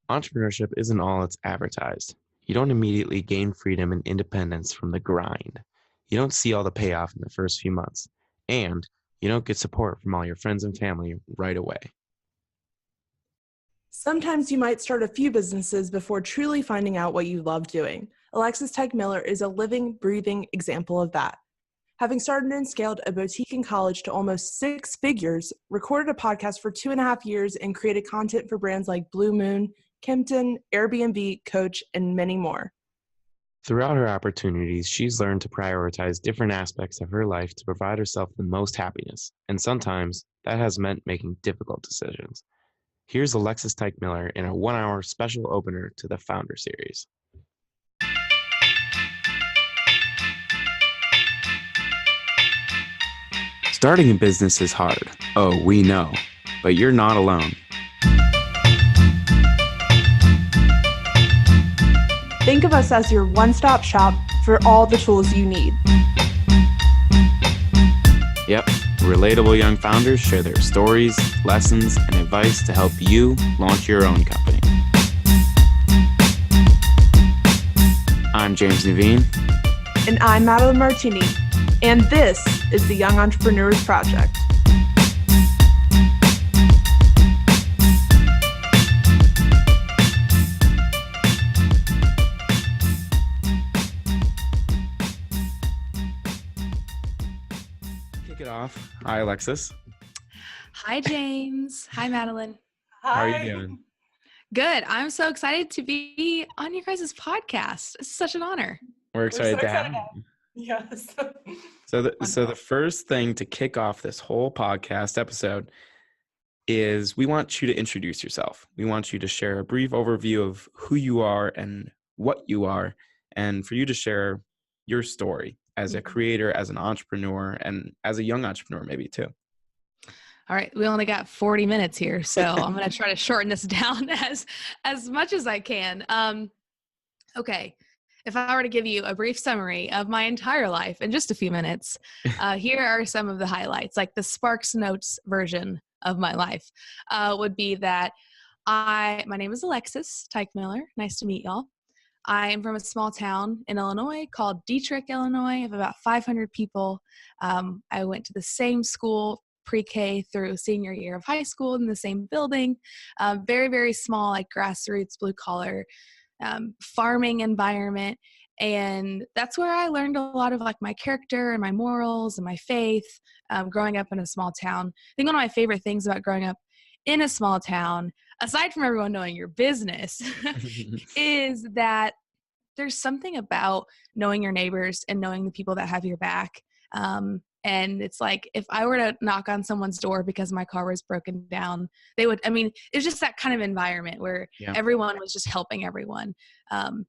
Entrepreneurship isn't all it's advertised. You don't immediately gain freedom and independence from the grind. You don't see all the payoff in the first few months, and you don't get support from all your friends and family right away. Sometimes you might start a few businesses before truly finding out what you love doing. Alexis Teichmiller is a living, breathing example of that. Having started and scaled a boutique in college to almost 6 figures, recorded a podcast for 2.5 years, and created content for brands like Blue Moon, Kimpton, Airbnb, Coach, and many more. Throughout her opportunities, she's learned to prioritize different aspects of her life to provide herself the most happiness, and sometimes that has meant making difficult decisions. Here's Alexis Teichmiller in a 1-hour special opener to the Founder Series. Starting a business is hard. Oh, we know. But you're not alone. Think of us as your one-stop shop for all the tools you need. Yep, relatable young founders share their stories, lessons, and advice to help you launch your own company. I'm James Naveen. And I'm Madeline Martini. And this is the Young Entrepreneurs Project. Kick it off. Hi, Alexis. Hi, James. Hi, Madeline. How are you doing? Good. I'm so excited to be on your guys' podcast. It's such an honor. We're excited to have you. Yes. So the first thing to kick off this whole podcast episode is we want you to introduce yourself. We want you to share a brief overview of who you are and what you are, and for you to share your story as a creator, as an entrepreneur, and as a young entrepreneur maybe too. All right. We only got 40 minutes here, so I'm going to try to shorten this down as much as I can. Okay. If I were to give you a brief summary of my entire life in just a few minutes, here are some of the highlights, like the Sparks Notes version of my life would be that my name is Alexis Teichmiller. Nice to meet y'all. I am from a small town in Illinois called Dietrich, Illinois, of about 500 people. I went to the same school, pre-K through senior year of high school in the same building. Very, very small, like grassroots, blue collar, farming environment. And that's where I learned a lot of like my character and my morals and my faith, growing up in a small town. I think one of my favorite things about growing up in a small town, aside from everyone knowing your business, is that there's something about knowing your neighbors and knowing the people that have your back. And it's like, if I were to knock on someone's door because my car was broken down, it's just that kind of environment where everyone was just helping everyone,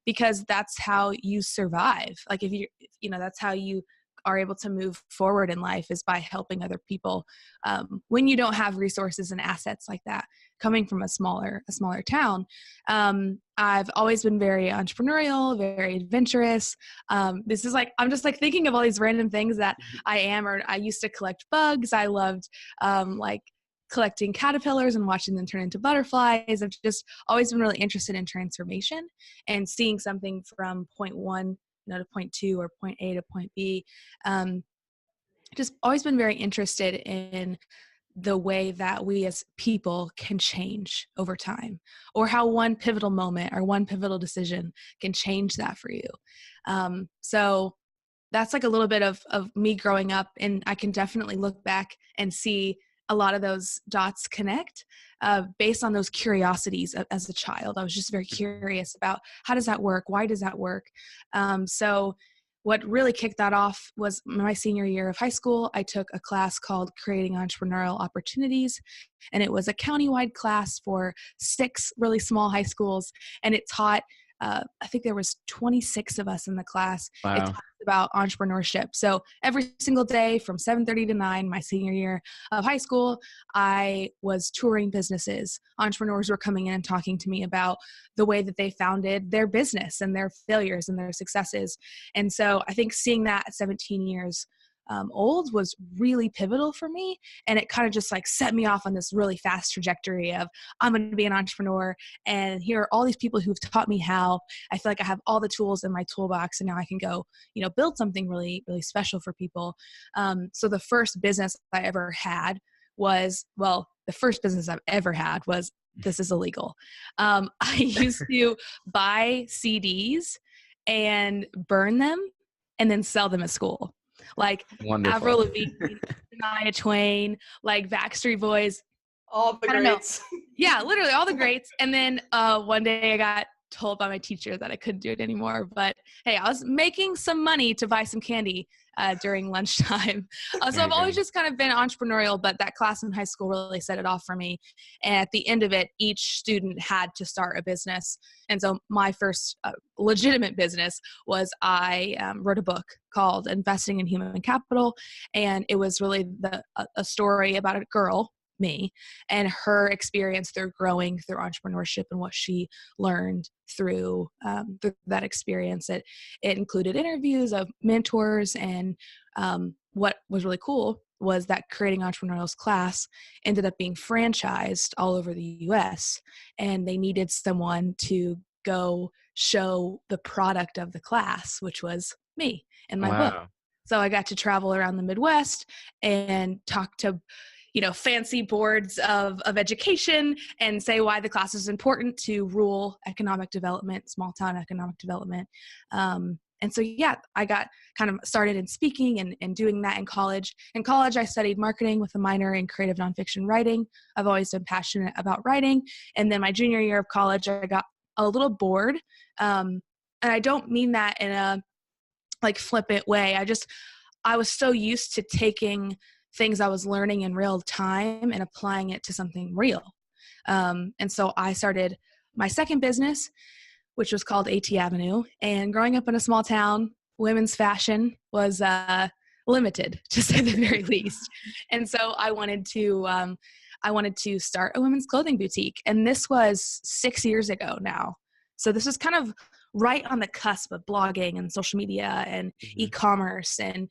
because that's how you survive. Like that's how you are able to move forward in life, is by helping other people. When you don't have resources and assets like that, coming from a smaller town, I've always been very entrepreneurial, very adventurous. This is like, I'm just like thinking of all these random things that I am, or I used to collect bugs. I loved, collecting caterpillars and watching them turn into butterflies. I've just always been really interested in transformation and seeing something from point one, to point two, or point A to point B. Just always been very interested in the way that we as people can change over time, or how one pivotal moment or one pivotal decision can change that for you. So that's like a little bit of me growing up, and I can definitely look back and see a lot of those dots connect based on those curiosities as a child. I was just very curious about, how does that work? Why does that work? So what really kicked that off was my senior year of high school. I took a class called Creating Entrepreneurial Opportunities, and it was a countywide class for 6 really small high schools, and it taught, I think there was 26 of us in the class. Wow. It taught about entrepreneurship. So every single day from 7:30 to 9, my senior year of high school, I was touring businesses. Entrepreneurs were coming in and talking to me about the way that they founded their business and their failures and their successes. And so I think seeing that at 17 years old was really pivotal for me. And it kind of just like set me off on this really fast trajectory of I'm going to be an entrepreneur. And here are all these people who've taught me how. I feel like I have all the tools in my toolbox, and now I can go, build something really, really special for people. So the first business I ever had was, the first business I've ever had was, this is illegal. I used to buy CDs and burn them and then sell them at school. Like Wonderful. Avril Lavigne, Shania Twain, like Backstreet Boys. All the greats. Yeah, literally all the greats. And then one day I got told by my teacher that I couldn't do it anymore. But hey, I was making some money to buy some candy during lunchtime. So I've always just kind of been entrepreneurial, but that class in high school really set it off for me. And at the end of it, each student had to start a business. And so my first legitimate business was I wrote a book called Investing in Human Capital. And it was really a story about a girl, me, and her experience through growing through entrepreneurship and what she learned through that experience. It included interviews of mentors, and what was really cool was that Creating Entrepreneurials class ended up being franchised all over the US, and they needed someone to go show the product of the class, which was me and my book. So I got to travel around the Midwest and talk to fancy boards of education and say why the class is important to rural economic development, small town economic development. And so, I got kind of started in speaking and doing that in college. In college, I studied marketing with a minor in creative nonfiction writing. I've always been passionate about writing. And then my junior year of college, I got a little bored. And I don't mean that in a flippant way. I was so used to taking things I was learning in real time and applying it to something real. And so I started my second business, which was called AT Avenue. And growing up in a small town, women's fashion was limited, to say the very least. And so I wanted to start a women's clothing boutique. And this was 6 years ago now. So this was kind of right on the cusp of blogging and social media and e-commerce. And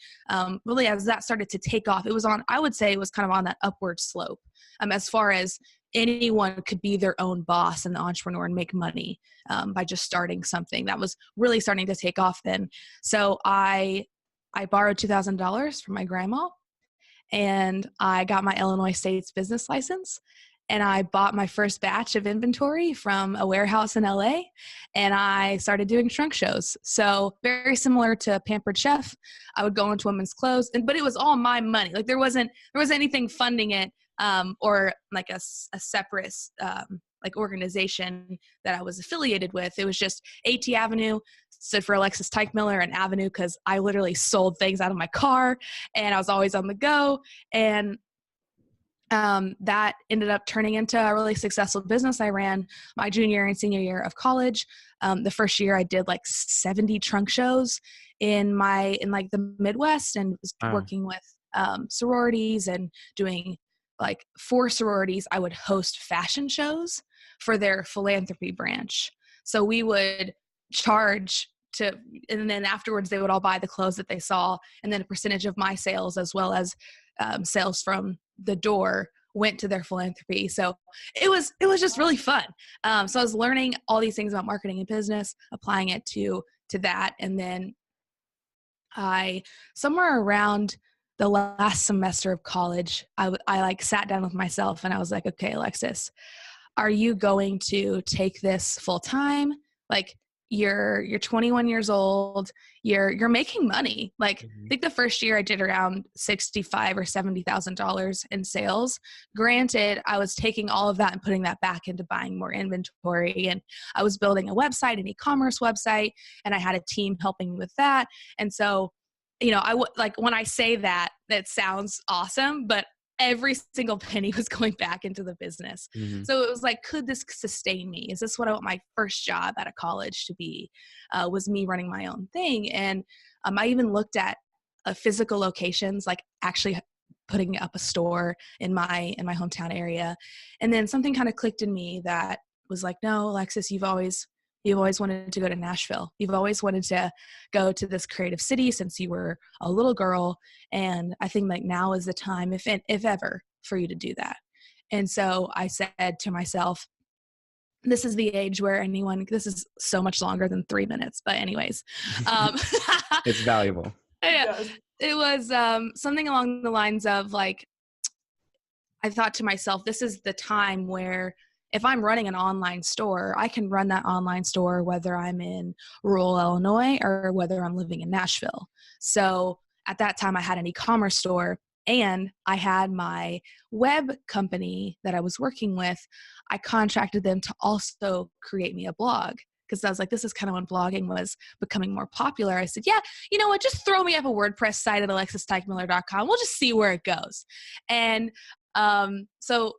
really, as that started to take off, I would say it was kind of on that upward slope, as far as anyone could be their own boss and the entrepreneur and make money by just starting something. That was really starting to take off then. So I borrowed $2,000 from my grandma, and I got my Illinois State's business license. And I bought my first batch of inventory from a warehouse in LA, and I started doing trunk shows. So very similar to Pampered Chef, I would go into women's clothes, but it was all my money. Like there wasn't anything funding it, or like a separate organization that I was affiliated with. It was just AT Avenue, stood for Alexis Teichmiller, and Avenue because I literally sold things out of my car, and I was always on the go. And that ended up turning into a really successful business I ran my junior and senior year of college. The first year I did 70 trunk shows in the Midwest, and was working with sororities and doing for sororities. I would host fashion shows for their philanthropy branch. So we would charge and then afterwards they would all buy the clothes that they saw, and then a percentage of my sales as well as sales from the door went to their philanthropy. So it was just really fun. So I was learning all these things about marketing and business, applying it to that. And then somewhere around the last semester of college, I sat down with myself and I was like, okay, Alexis, are you going to take this full time? You're 21 years old, you're making money. I think the first year I did around $65,000 or $70,000 in sales. Granted, I was taking all of that and putting that back into buying more inventory, and I was building a website, an e-commerce website, and I had a team helping me with that. And so, when I say that sounds awesome, but every single penny was going back into the business. So it was could this sustain me? Is this what I want my first job out of college to be? Was me running my own thing. And I even looked at physical locations, actually putting up a store in my hometown area. And then something kind of clicked in me that was no, Alexis, you've always you've always wanted to go to Nashville. You've always wanted to go to this creative city since you were a little girl. And I think like now is the time, if ever, for you to do that. And so I said to myself, this is the age where this is so much longer than 3 minutes, but anyways, it's valuable. Yeah, it was something along the lines of like, I thought to myself, this is the time where if I'm running an online store, I can run that online store whether I'm in rural Illinois or whether I'm living in Nashville. So at that time I had an e-commerce store, and I had my web company that I was working with. I contracted them to also create me a blog, because I was like, this is kind of when blogging was becoming more popular. I said, yeah, you know what, just throw me up a WordPress site at alexisteichmiller.com. We'll just see where it goes. And so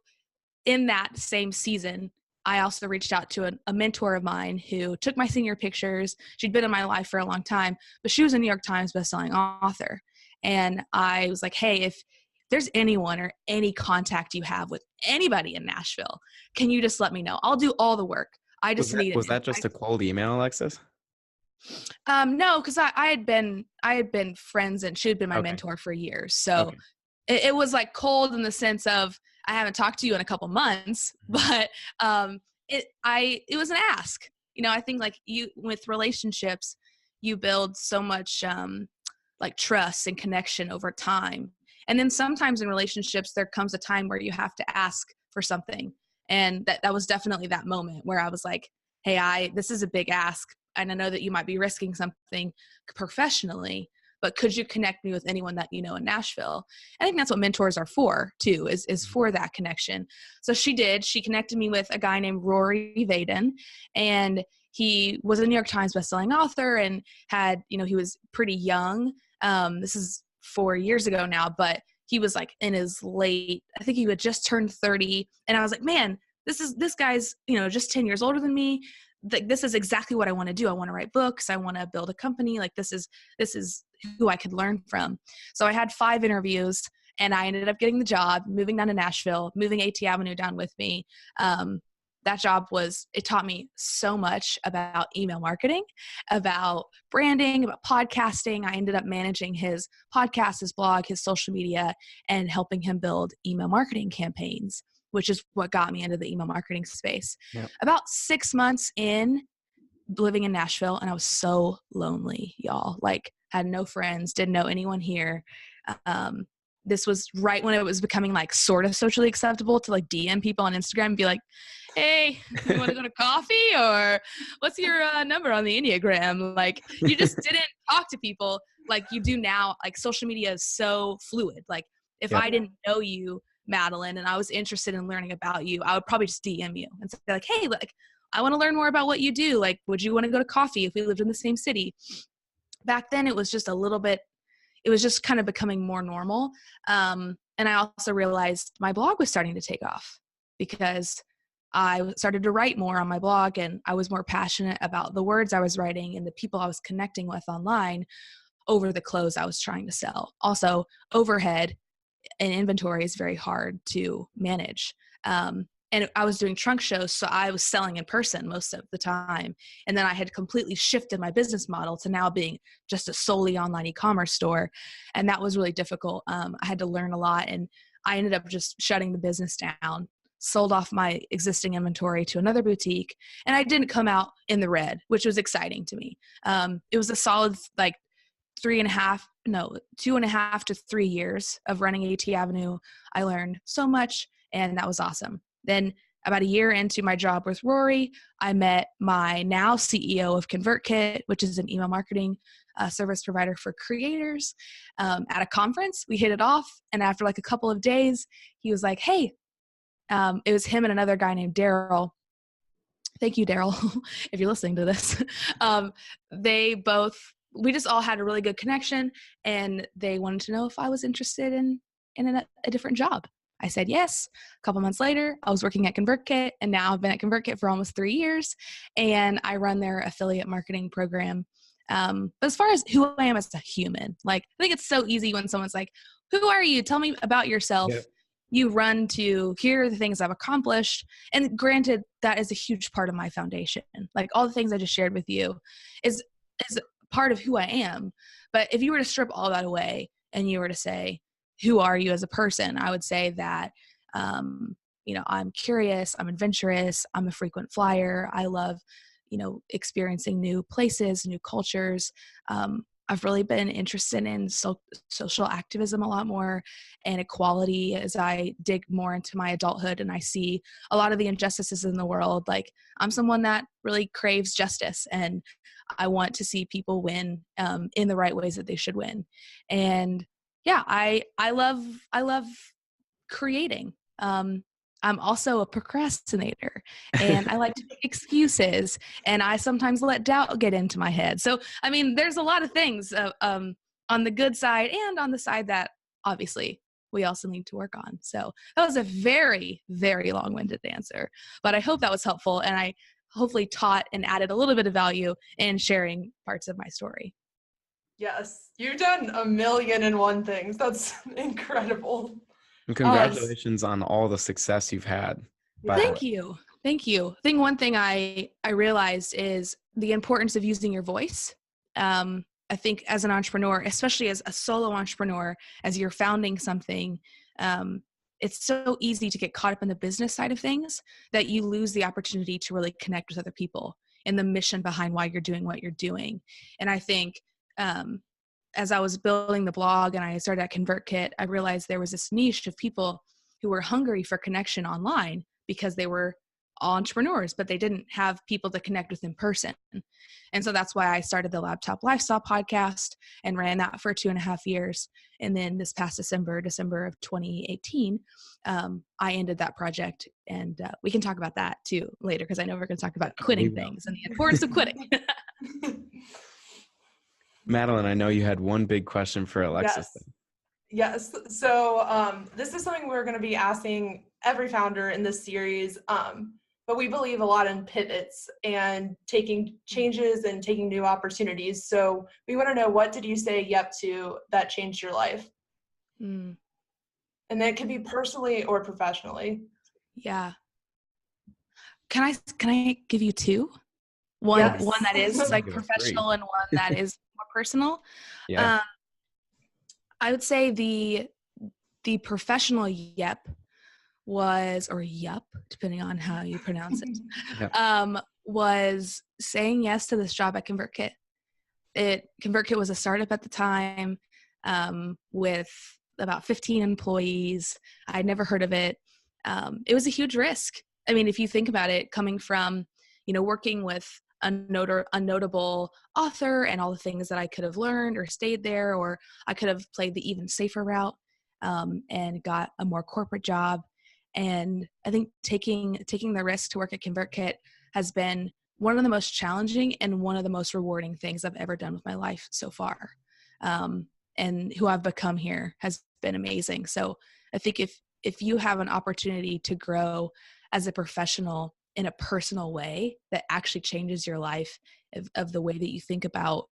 in that same season, I also reached out to a mentor of mine who took my senior pictures. She'd been in my life for a long time, but she was a New York Times bestselling author. And I was like, hey, if there's anyone or any contact you have with anybody in Nashville, can you just let me know? I'll do all the work. I just need it. Was that just a cold email, Alexis? No, because I had been friends, and she had been my mentor for years. So it was like cold in the sense of, I haven't talked to you in a couple months, but it was an ask. You know, I think like with relationships, you build so much like trust and connection over time. And then sometimes in relationships, there comes a time where you have to ask for something. And that was definitely that moment where I was like, hey, this is a big ask. And I know that you might be risking something professionally, but could you connect me with anyone that you know in Nashville? I think that's what mentors are for too, is for that connection. So she did. She connected me with a guy named Rory Vaden, and he was a New York Times bestselling author and had, he was pretty young. This is 4 years ago now, but he was like in his late, I think he had just turned 30. And I was like, man, this guy's, just 10 years older than me. Like, this is exactly what I want to do. I want to write books. I want to build a company. Like, this is who I could learn from. So I had 5 interviews, and I ended up getting the job, moving down to Nashville, moving AT Avenue down with me. That job it taught me so much about email marketing, about branding, about podcasting. I ended up managing his podcast, his blog, his social media, and helping him build email marketing campaigns, which is what got me into the email marketing space. Yep. About 6 months in living in Nashville, and I was so lonely, y'all. Like, had no friends, didn't know anyone here. This was right when it was becoming like sort of socially acceptable to like DM people on Instagram and be like, hey, you want to go to coffee, or what's your number on the Enneagram? Like, you just didn't talk to people like you do now. Like, social media is so fluid. Like, if I didn't know you, Madeline, and I was interested in learning about you, I would probably just DM you and say like, hey, like, I want to learn more about what you do. Like, would you want to go to coffee if we lived in the same city? Back then it was just it was just kind of becoming more normal. And I also realized my blog was starting to take off because I started to write more on my blog, and I was more passionate about the words I was writing and the people I was connecting with online over the clothes I was trying to sell. Also, overhead and inventory is very hard to manage. And I was doing trunk shows, so I was selling in person most of the time. And then I had completely shifted my business model to now being just a solely online e-commerce store. And that was really difficult. I had to learn a lot, and I ended up just shutting the business down, sold off my existing inventory to another boutique. And I didn't come out in the red, which was exciting to me. It was a solid like 2.5 to 3 years of running AT Avenue. I learned so much, and that was awesome. Then about a year into my job with Rory, I met my now CEO of ConvertKit, which is an email marketing service provider for creators, at a conference. We hit it off. And after like a couple of days, he was like, hey, it was him and another guy named Daryl. Thank you, Daryl, if you're listening to this. We just all had a really good connection, and they wanted to know if I was interested in a different job. I said yes. A couple months later, I was working at ConvertKit, and now I've been at ConvertKit for almost 3 years, and I run their affiliate marketing program. But as far as who I am as a human, like, I think it's so easy when someone's like, who are you? Tell me about yourself. Yeah. you run to, here are the things I've accomplished. And granted, that is a huge part of my foundation. Like all the things I just shared with you is part of who I am. But if you were to strip all that away and you were to say, who are you as a person? I would say that, I'm curious, I'm adventurous, I'm a frequent flyer. I love, experiencing new places, new cultures. I've really been interested in social activism a lot more and equality as I dig more into my adulthood and I see a lot of the injustices in the world. Like I'm someone that really craves justice and I want to see people win in the right ways that they should win. And yeah, I love creating. I'm also a procrastinator and I like to make excuses and I sometimes let doubt get into my head. So, I mean, there's a lot of things on the good side and on the side that obviously we also need to work on. So that was a very, very long-winded answer, but I hope that was helpful. And I hopefully taught and added a little bit of value in sharing parts of my story. Yes, you've done 1,000,001 things. That's incredible. And congratulations on all the success you've had. Thank you. Thank you. I think one thing I realized is the importance of using your voice. I think as an entrepreneur, especially as a solo entrepreneur, as you're founding something, it's so easy to get caught up in the business side of things that you lose the opportunity to really connect with other people and the mission behind why you're doing what you're doing. And I think as I was building the blog and I started at ConvertKit, I realized there was this niche of people who were hungry for connection online because they were all entrepreneurs, but they didn't have people to connect with in person. And so that's why I started the Laptop Lifestyle podcast and ran that for 2.5 years. And then this past December of 2018, I ended that project. And we can talk about that too later, because I know we're going to talk about quitting things and the importance of quitting. Madeline, I know you had one big question for Alexis. Yes. So this is something we're going to be asking every founder in this series, but we believe a lot in pivots and taking changes and taking new opportunities. So we want to know, what did you say yep to that changed your life? And that can be personally or professionally. Yeah. Can I give you two? One that is like professional and one that is more personal. Yeah. I would say the professional yep was, or yup, depending on how you pronounce it, was saying yes to this job at ConvertKit. ConvertKit was a startup at the time with about 15 employees. I'd never heard of it. It was a huge risk. I mean, if you think about it, coming from, working with a notable author and all the things that I could have learned or stayed there, or I could have played the even safer route and got a more corporate job. And I think taking the risk to work at ConvertKit has been one of the most challenging and one of the most rewarding things I've ever done with my life so far. And who I've become here has been amazing. So I think if you have an opportunity to grow as a professional in a personal way that actually changes your life of the way that you think about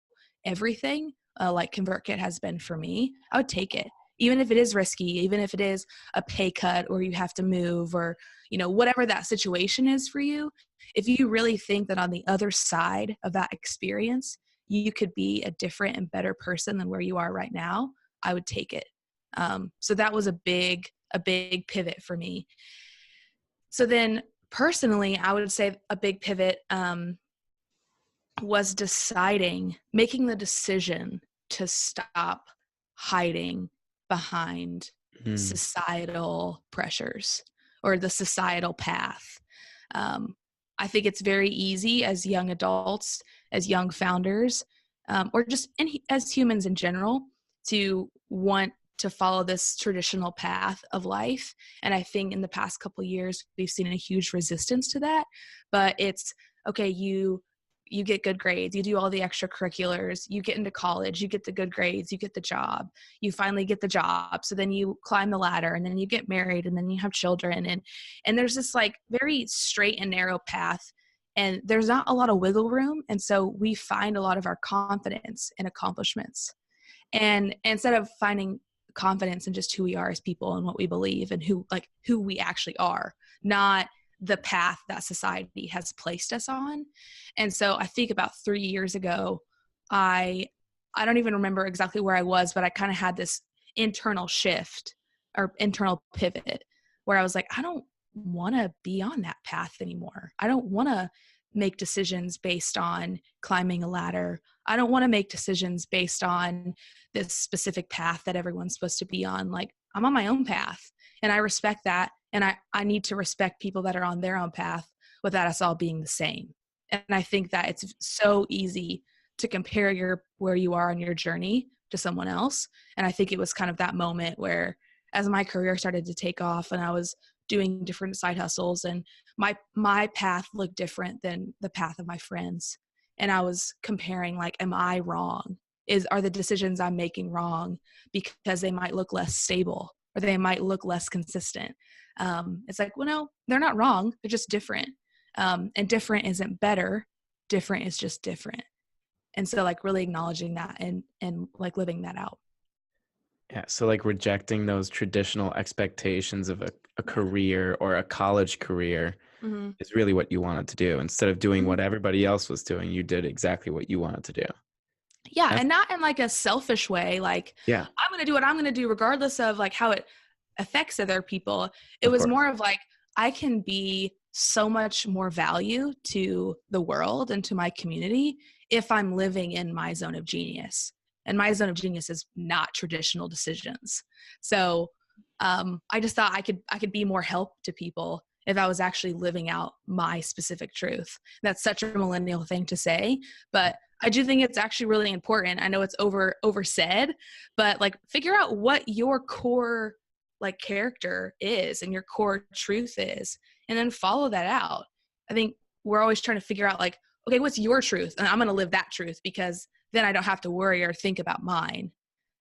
everything, like ConvertKit has been for me, I would take it. Even if it is risky, even if it is a pay cut or you have to move or, whatever that situation is for you, if you really think that on the other side of that experience, you could be a different and better person than where you are right now, I would take it. So that was a big pivot for me. So then personally, I would say a big pivot was making the decision to stop hiding behind societal pressures or the societal path. I think it's very easy as young adults, as young founders, or just as humans in general, to want to follow this traditional path of life. And I think in the past couple of years, we've seen a huge resistance to that. But it's, okay, you get good grades, you do all the extracurriculars, you get into college, you get the good grades, you get the job, you finally get the job. So then you climb the ladder and then you get married and then you have children. And there's this like very straight and narrow path and there's not a lot of wiggle room. And so we find a lot of our confidence in accomplishments. And instead of finding confidence in just who we are as people and what we believe and who we actually are, not the path that society has placed us on. And so I think about 3 years ago, I don't even remember exactly where I was, but I kind of had this internal shift or internal pivot where I was like, I don't want to be on that path anymore. I don't want to make decisions based on climbing a ladder. I don't want to make decisions based on this specific path that everyone's supposed to be on. Like, I'm on my own path, and I respect that. And I need to respect people that are on their own path without us all being the same. And I think that it's so easy to compare where you are on your journey to someone else. And I think it was kind of that moment where, as my career started to take off and I was doing different side hustles, and my path looked different than the path of my friends. And I was comparing, like, am I wrong? Are the decisions I'm making wrong because they might look less stable or they might look less consistent? It's like, well, no, they're not wrong. They're just different. And different isn't better. Different is just different. And so, like, really acknowledging that and like living that out. Yeah. So like rejecting those traditional expectations of a career or a college career is really what you wanted to do. Instead of doing what everybody else was doing, you did exactly what you wanted to do. Yeah. And not in like a selfish way. Like, yeah, I'm going to do what I'm going to do regardless of like how it affects other people. It Of was course. more of like, I can be so much more value to the world and to my community if I'm living in my zone of genius. And my zone of genius is not traditional decisions. So I just thought I could be more help to people if I was actually living out my specific truth. That's such a millennial thing to say, but I do think it's actually really important. I know it's oversaid, but like, figure out what your core like character is and your core truth is, and then follow that out. I think we're always trying to figure out like, okay, what's your truth? And I'm going to live that truth because then I don't have to worry or think about mine.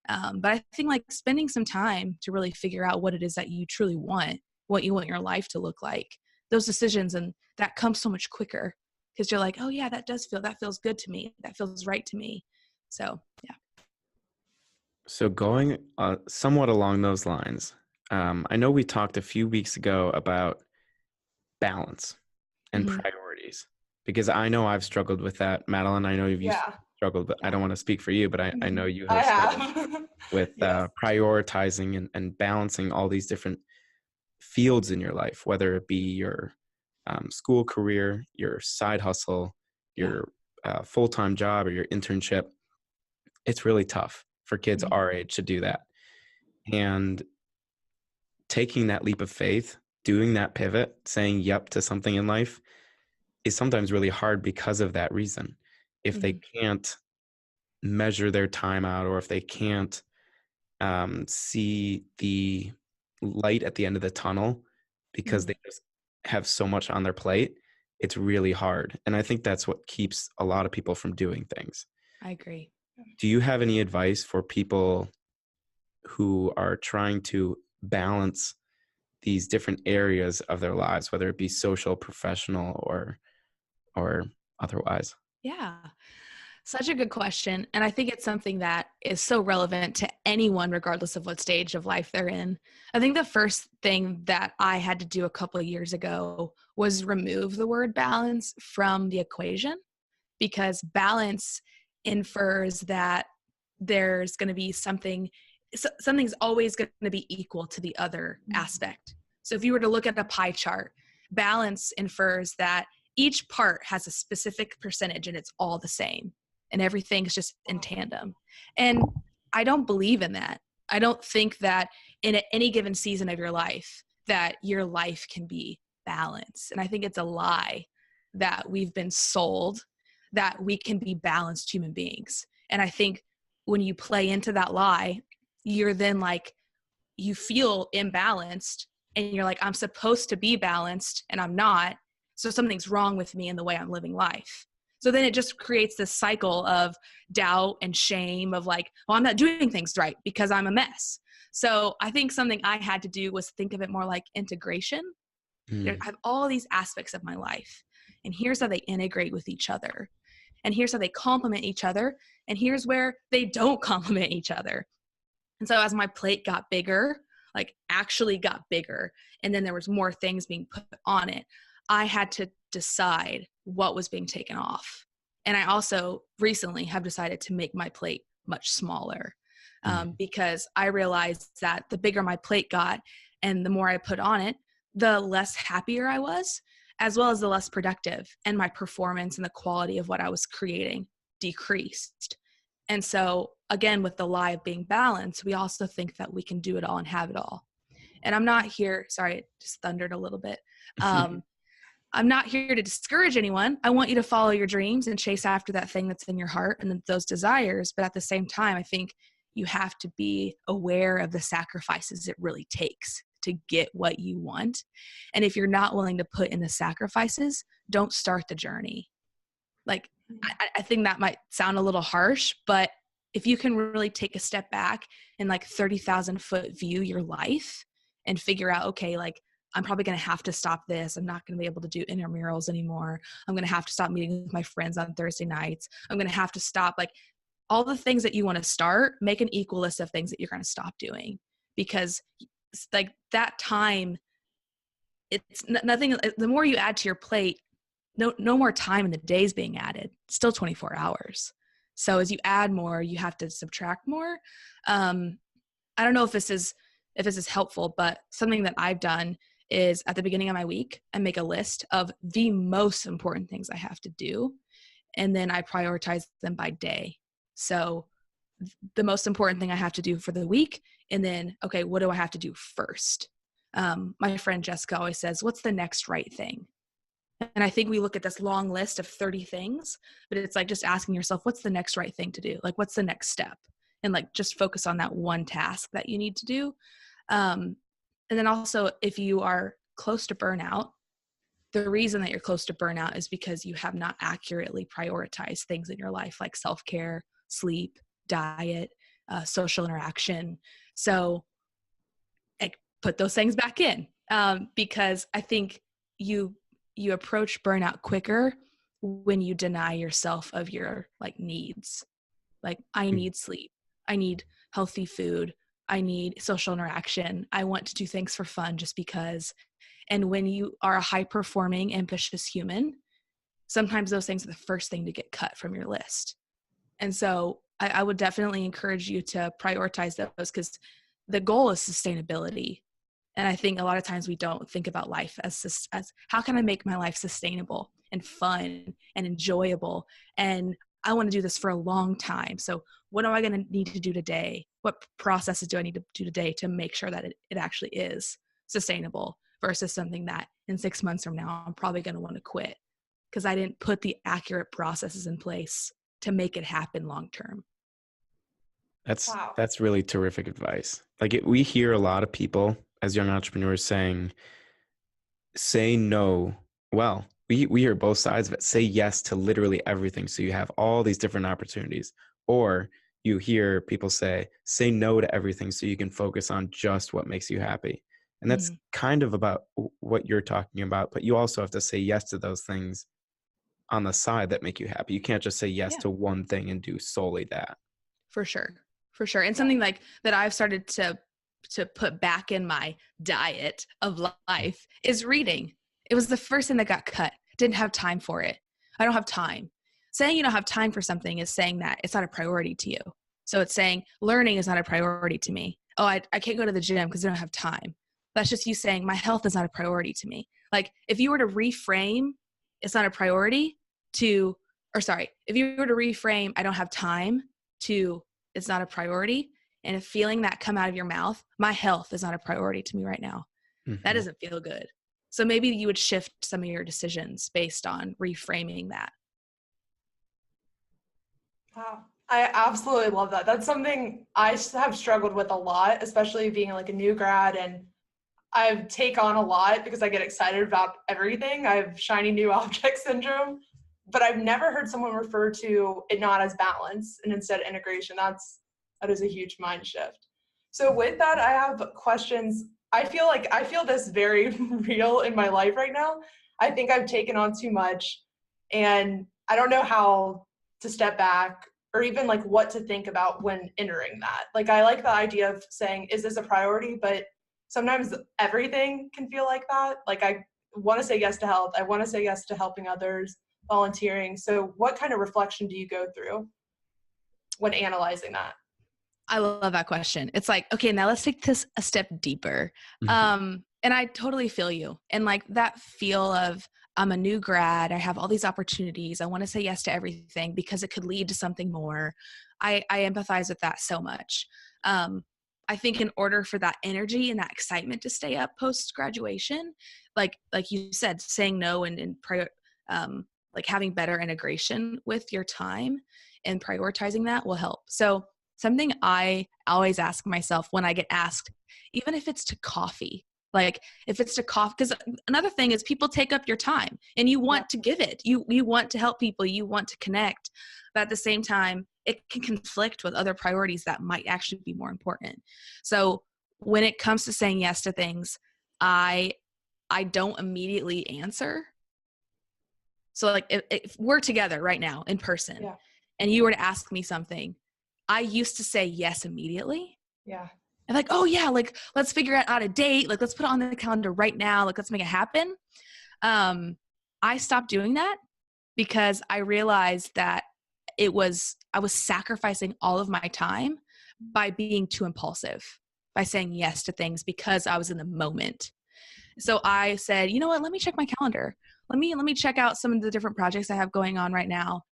But I think like spending some time to really figure out what it is that you truly want, what you want your life to look like, those decisions, and that comes so much quicker because you're like, oh yeah, that feels good to me. That feels right to me. So yeah. So going somewhat along those lines, I know we talked a few weeks ago about balance and priorities, because I know I've struggled with that. Madeline, I know you've struggled, but I don't want to speak for you, but I know you have struggled with prioritizing and balancing all these different fields in your life, whether it be your school career, your side hustle, your full-time job, or your internship. It's really tough for kids our age to do that. And taking that leap of faith, doing that pivot, saying yep to something in life is sometimes really hard because of that reason. If they can't measure their time out, or if they can't see the light at the end of the tunnel because they just have so much on their plate, it's really hard. And I think that's what keeps a lot of people from doing things. I agree. Do you have any advice for people who are trying to balance these different areas of their lives, whether it be social, professional, or otherwise? Yeah. Such a good question. And I think it's something that is so relevant to anyone, regardless of what stage of life they're in. I think the first thing that I had to do a couple of years ago was remove the word balance from the equation, because balance infers that there's going to be something's always going to be equal to the other aspect. So if you were to look at a pie chart, balance infers that each part has a specific percentage and it's all the same and everything's just in tandem. And I don't believe in that. I don't think that in any given season of your life that your life can be balanced. And I think it's a lie that we've been sold that we can be balanced human beings. And I think when you play into that lie, you're then like, you feel imbalanced and you're like, I'm supposed to be balanced and I'm not. So something's wrong with me in the way I'm living life. So then it just creates this cycle of doubt and shame of like, well, I'm not doing things right because I'm a mess. So I think something I had to do was think of it more like integration. I have all these aspects of my life, and here's how they integrate with each other. And here's how they complement each other. And here's where they don't complement each other. And so as my plate got bigger, like actually got bigger, and then there was more things being put on it, I had to decide what was being taken off. And I also recently have decided to make my plate much smaller, because I realized that the bigger my plate got and the more I put on it, the less happier I was, as well as the less productive, and my performance and the quality of what I was creating decreased. And so again, with the lie of being balanced, we also think that we can do it all and have it all. And I'm not here, sorry, it just thundered a little bit. I'm not here to discourage anyone. I want you to follow your dreams and chase after that thing that's in your heart and those desires. But at the same time, I think you have to be aware of the sacrifices it really takes to get what you want. And if you're not willing to put in the sacrifices, don't start the journey. Like, I think that might sound a little harsh, but if you can really take a step back and like 30,000 foot view your life and figure out, okay, like, I'm probably going to have to stop this. I'm not going to be able to do intramurals anymore. I'm going to have to stop meeting with my friends on Thursday nights. I'm going to have to stop, like, all the things that you want to start, make an equal list of things that you're going to stop doing, because like that time, it's nothing. The more you add to your plate, no more time in the days being added, still 24 hours. So as you add more, you have to subtract more. I don't know if this is helpful, but something that I've done is at the beginning of my week, I make a list of the most important things I have to do. And then I prioritize them by day. So the most important thing I have to do for the week. And then, okay, what do I have to do first? My friend Jessica always says, what's the next right thing? And I think we look at this long list of 30 things, but it's like just asking yourself, what's the next right thing to do? Like, what's the next step? And like, just focus on that one task that you need to do. And then also, if you are close to burnout, the reason that you're close to burnout is because you have not accurately prioritized things in your life, like self-care, sleep, diet, social interaction. So like, put those things back in, because I think you approach burnout quicker when you deny yourself of your like needs. Like, I need sleep. I need healthy food. I need social interaction. I want to do things for fun just because. And when you are a high-performing, ambitious human, sometimes those things are the first thing to get cut from your list. And so I would definitely encourage you to prioritize those, because the goal is sustainability. And I think a lot of times we don't think about life as how can I make my life sustainable and fun and enjoyable? And I want to do this for a long time. So what am I going to need to do today? What processes do I need to do today to make sure that it actually is sustainable, versus something that in 6 months from now, I'm probably going to want to quit because I didn't put the accurate processes in place to make it happen long term. That's really terrific advice. Like, we hear a lot of people as young entrepreneurs saying, say no. Well, we hear both sides of it. Say yes to literally everything, so you have all these different opportunities. Or you hear people say no to everything so you can focus on just what makes you happy. And that's kind of about what you're talking about, but you also have to say yes to those things on the side that make you happy. You can't just say yes to one thing and do solely that. For sure. And something like that I've started to put back in my diet of life is reading. It was the first thing that got cut. Didn't have time for it. I don't have time. Saying you don't have time for something is saying that it's not a priority to you. So it's saying learning is not a priority to me. Oh, I can't go to the gym because I don't have time. That's just you saying my health is not a priority to me. Like, if you were to reframe it's not a priority if you were to reframe I don't have time to it's not a priority, and if feeling that come out of your mouth, my health is not a priority to me right now, that doesn't feel good. So maybe you would shift some of your decisions based on reframing that. Wow. I absolutely love that. That's something I have struggled with a lot, especially being like a new grad, and I take on a lot because I get excited about everything. I have shiny new object syndrome, but I've never heard someone refer to it not as balance and instead integration. That is a huge mind shift. So with that, I have questions. I feel this very real in my life right now. I think I've taken on too much and I don't know how to step back or even like what to think about when entering that. Like, I like the idea of saying, is this a priority? But sometimes everything can feel like that. Like, I want to say yes to health. I want to say yes to helping others, volunteering. So what kind of reflection do you go through when analyzing that? I love that question. It's like, okay, now let's take this a step deeper. And I totally feel you. And like that feel of, I'm a new grad, I have all these opportunities, I want to say yes to everything because it could lead to something more. I empathize with that so much. I think in order for that energy and that excitement to stay up post graduation, like you said, saying no and like having better integration with your time and prioritizing that will help. So something I always ask myself when I get asked, even if it's to coffee, like if it's to coffee, because another thing is people take up your time and you want to give it. You want to help people, you want to connect, but at the same time, it can conflict with other priorities that might actually be more important. So when it comes to saying yes to things, I don't immediately answer. So like if we're together right now in person and you were to ask me something, I used to say yes immediately. Yeah. And like, oh yeah, like let's figure out a date. Like let's put it on the calendar right now. Like let's make it happen. I stopped doing that because I realized that I was sacrificing all of my time by being too impulsive, by saying yes to things because I was in the moment. So I said, you know what, let me check my calendar. Let me check out some of the different projects I have going on right now.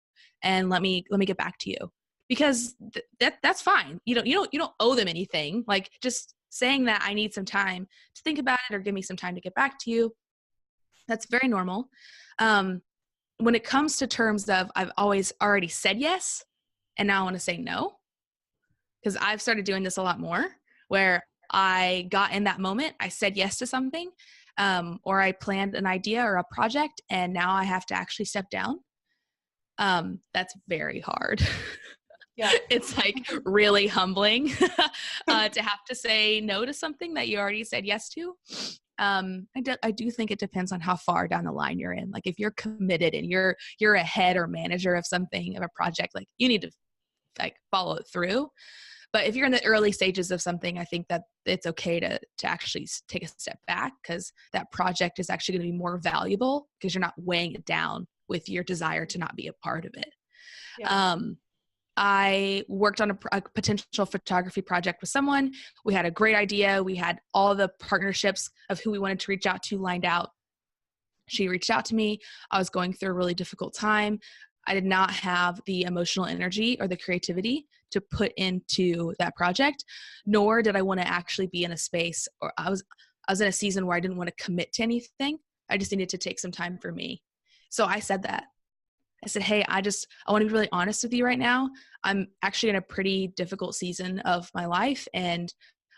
And let me get back to you. Because that's fine. You don't owe them anything. Like just saying that I need some time to think about it or give me some time to get back to you. That's very normal. When it comes to terms of I've always already said yes and now I want to say no, because I've started doing this a lot more where I got in that moment, I said yes to something, or I planned an idea or a project and now I have to actually step down. That's very hard. Yeah. It's like really humbling to have to say no to something that you already said yes to. I do think it depends on how far down the line you're in. Like if you're committed and you're a head or manager of something, of a project, like you need to like follow it through. But if you're in the early stages of something, I think that it's okay to actually take a step back because that project is actually going to be more valuable because you're not weighing it down with your desire to not be a part of it. Yeah. I worked on a potential photography project with someone. We had a great idea. We had all the partnerships of who we wanted to reach out to lined out. She reached out to me. I was going through a really difficult time. I did not have the emotional energy or the creativity to put into that project, nor did I want to actually be in a space, or I was in a season where I didn't want to commit to anything. I just needed to take some time for me. So I said that. I said, hey, I want to be really honest with you right now. I'm actually in a pretty difficult season of my life and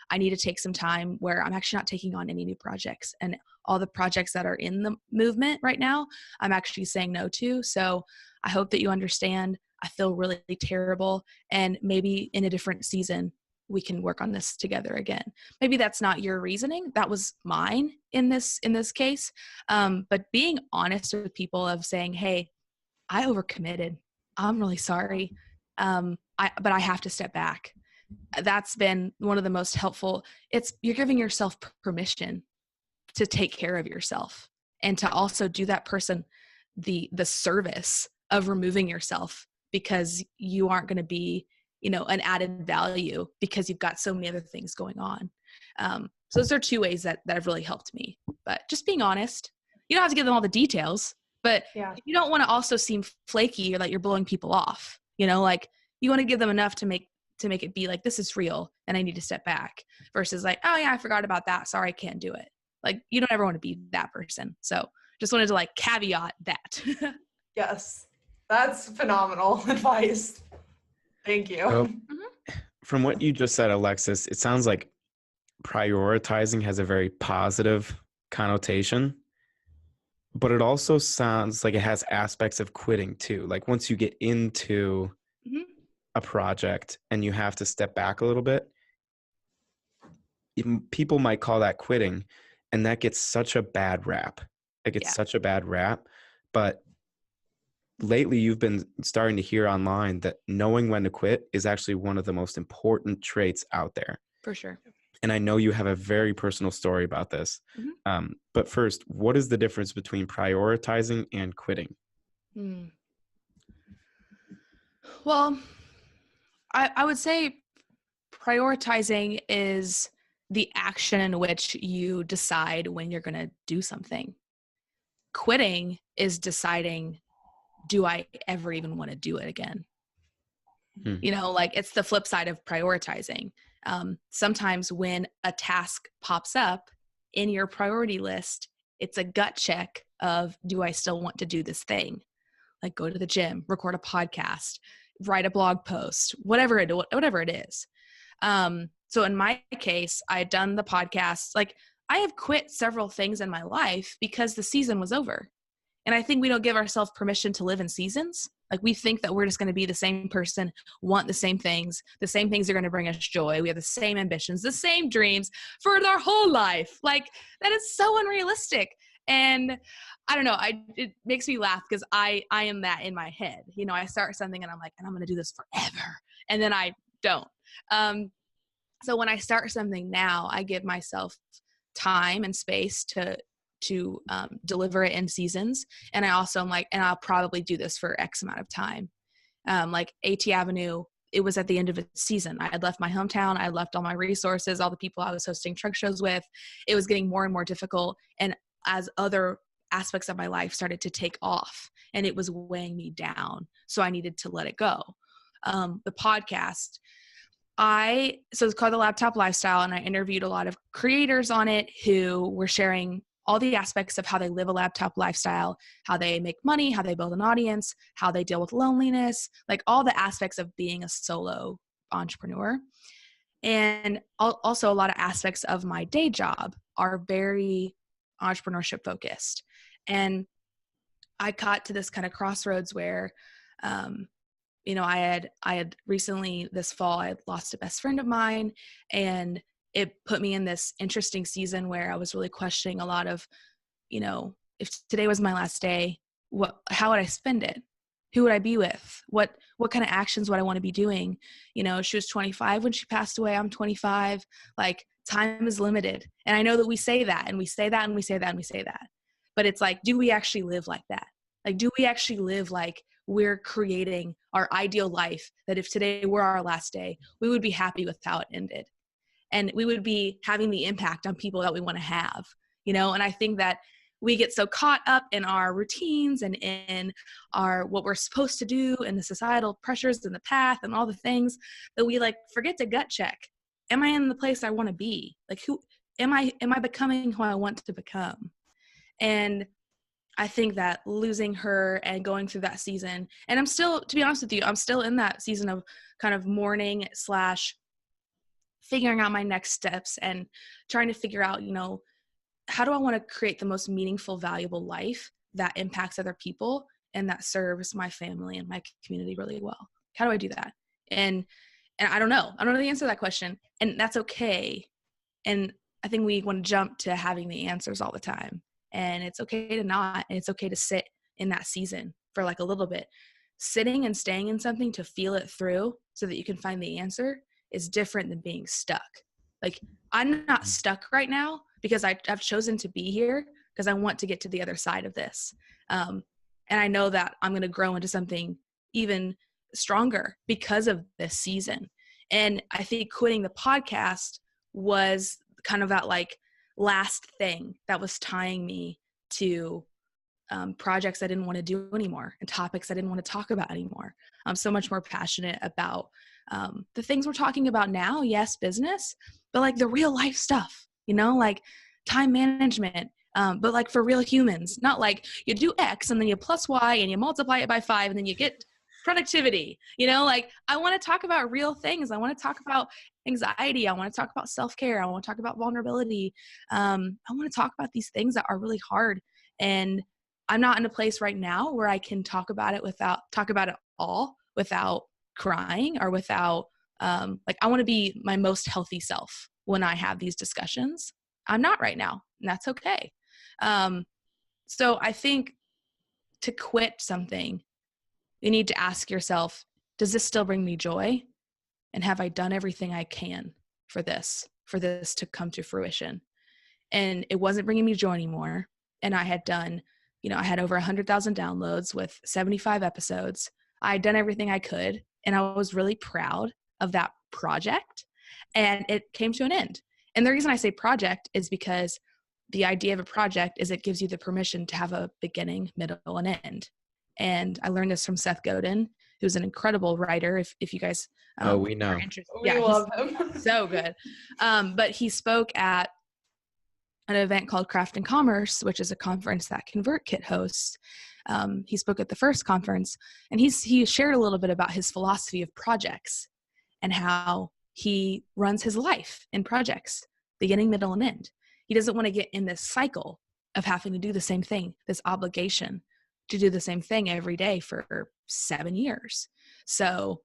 I need to take some time where I'm actually not taking on any new projects, and all the projects that are in the movement right now, I'm actually saying no to. So I hope that you understand. I feel really terrible, and maybe in a different season, we can work on this together again. Maybe that's not your reasoning. That was mine in this case. But being honest with people of saying, hey, I overcommitted. I'm really sorry. But I have to step back. That's been one of the most helpful. You're giving yourself permission to take care of yourself and to also do that person the service of removing yourself because you aren't going to be, an added value because you've got so many other things going on. So those are two ways that have really helped me. But just being honest, you don't have to give them all the details, but you don't want to also seem flaky or that you're blowing people off. Like you want to give them enough to make it be like, this is real and I need to step back, versus like, oh yeah, I forgot about that. Sorry, I can't do it. Like you don't ever want to be that person. So just wanted to like caveat that. Yes. That's phenomenal advice. Thank you. So, from what you just said, Alexis, it sounds like prioritizing has a very positive connotation, but it also sounds like it has aspects of quitting too. Like once you get into a project and you have to step back a little bit, people might call that quitting, and that gets such a bad rap. It gets such a bad rap. But lately you've been starting to hear online that knowing when to quit is actually one of the most important traits out there. For sure. And I know you have a very personal story about this. But first, what is the difference between prioritizing and quitting? Well, I would say prioritizing is the action in which you decide when you're going to do something. Quitting is deciding, do I ever even want to do it again? You know, like it's the flip side of prioritizing. Sometimes when a task pops up in your priority list, it's a gut check of, do I still want to do this thing? Like go to the gym, record a podcast, write a blog post, whatever it is. So in my case, I had done the podcast. Like I have quit several things in my life because the season was over. And I think we don't give ourselves permission to live in seasons. Like we think that we're just going to be the same person, want the same things are going to bring us joy. We have the same ambitions, the same dreams for our whole life. Like that is so unrealistic. And I don't know, it makes me laugh because I am that in my head. You know, I start something and I'm like, and I'm going to do this forever. And then I don't. So when I start something now, I give myself time and space to deliver it in seasons. And I also am like, and I'll probably do this for X amount of time. Like AT Avenue, it was at the end of its season. I had left my hometown. I left all my resources, all the people I was hosting truck shows with. It was getting more and more difficult. And as other aspects of my life started to take off and it was weighing me down. So I needed to let it go. The podcast, so it's called The Laptop Lifestyle, and I interviewed a lot of creators on it who were sharing all the aspects of how they live a laptop lifestyle, how they make money, how they build an audience, how they deal with loneliness, like all the aspects of being a solo entrepreneur. And also a lot of aspects of my day job are very entrepreneurship focused. And I got to this kind of crossroads where, you know, I had recently this fall, I had lost a best friend of mine, and it put me in this interesting season where I was really questioning a lot of, you know, if today was my last day, how would I spend it? Who would I be with? What kind of actions would I want to be doing? You know, she was 25 when she passed away. I'm 25. Like time is limited. And I know that we say that and we say that and we say that and we say that, but it's like, do we actually live like that? Like, do we actually live like we're creating our ideal life, that if today were our last day, we would be happy with how it ended? And we would be having the impact on people that we want to have, you know? And I think that we get so caught up in our routines and in what we're supposed to do and the societal pressures and the path and all the things that we like forget to gut check. Am I in the place I want to be? Like who am I becoming who I want to become? And I think that losing her and going through that season, and I'm still, to be honest with you, I'm still in that season of kind of mourning / figuring out my next steps and trying to figure out, you know, how do I want to create the most meaningful, valuable life that impacts other people and that serves my family and my community really well? How do I do that? And I don't know. I don't know the answer to that question, and that's okay. And I think we want to jump to having the answers all the time, and it's okay to not, and it's okay to sit in that season for like a little bit. Sitting and staying in something to feel it through so that you can find the answer is different than being stuck. Like I'm not stuck right now because I've chosen to be here because I want to get to the other side of this. And I know that I'm going to grow into something even stronger because of this season. And I think quitting the podcast was kind of that like last thing that was tying me to projects I didn't want to do anymore and topics I didn't want to talk about anymore. I'm so much more passionate about the things we're talking about now. Yes, business, but like the real life stuff, you know, like time management, but like for real humans, not like you do X and then you plus Y and you multiply it by 5 and then you get productivity, you know, like I want to talk about real things. I want to talk about anxiety. I want to talk about self-care. I want to talk about vulnerability. I want to talk about these things that are really hard. And I'm not in a place right now where I can talk about it all without crying or without, like I want to be my most healthy self when I have these discussions. I'm not right now, and that's okay. So I think to quit something you need to ask yourself, does this still bring me joy? And have I done everything I can for this to come to fruition? And it wasn't bringing me joy anymore. And I had done, I had over 100,000 downloads with 75 episodes. I had done everything I could. And I was really proud of that project. And it came to an end. And the reason I say project is because the idea of a project is it gives you the permission to have a beginning, middle, and end. And I learned this from Seth Godin, who's an incredible writer. If you guys we know. are interested. We love him. So good. But he spoke at an event called Craft and Commerce, which is a conference that ConvertKit hosts. He spoke at the first conference, and he shared a little bit about his philosophy of projects and how he runs his life in projects, beginning, middle, and end. He doesn't want to get in this cycle of having to do the same thing, this obligation to do the same thing every day for 7 years. So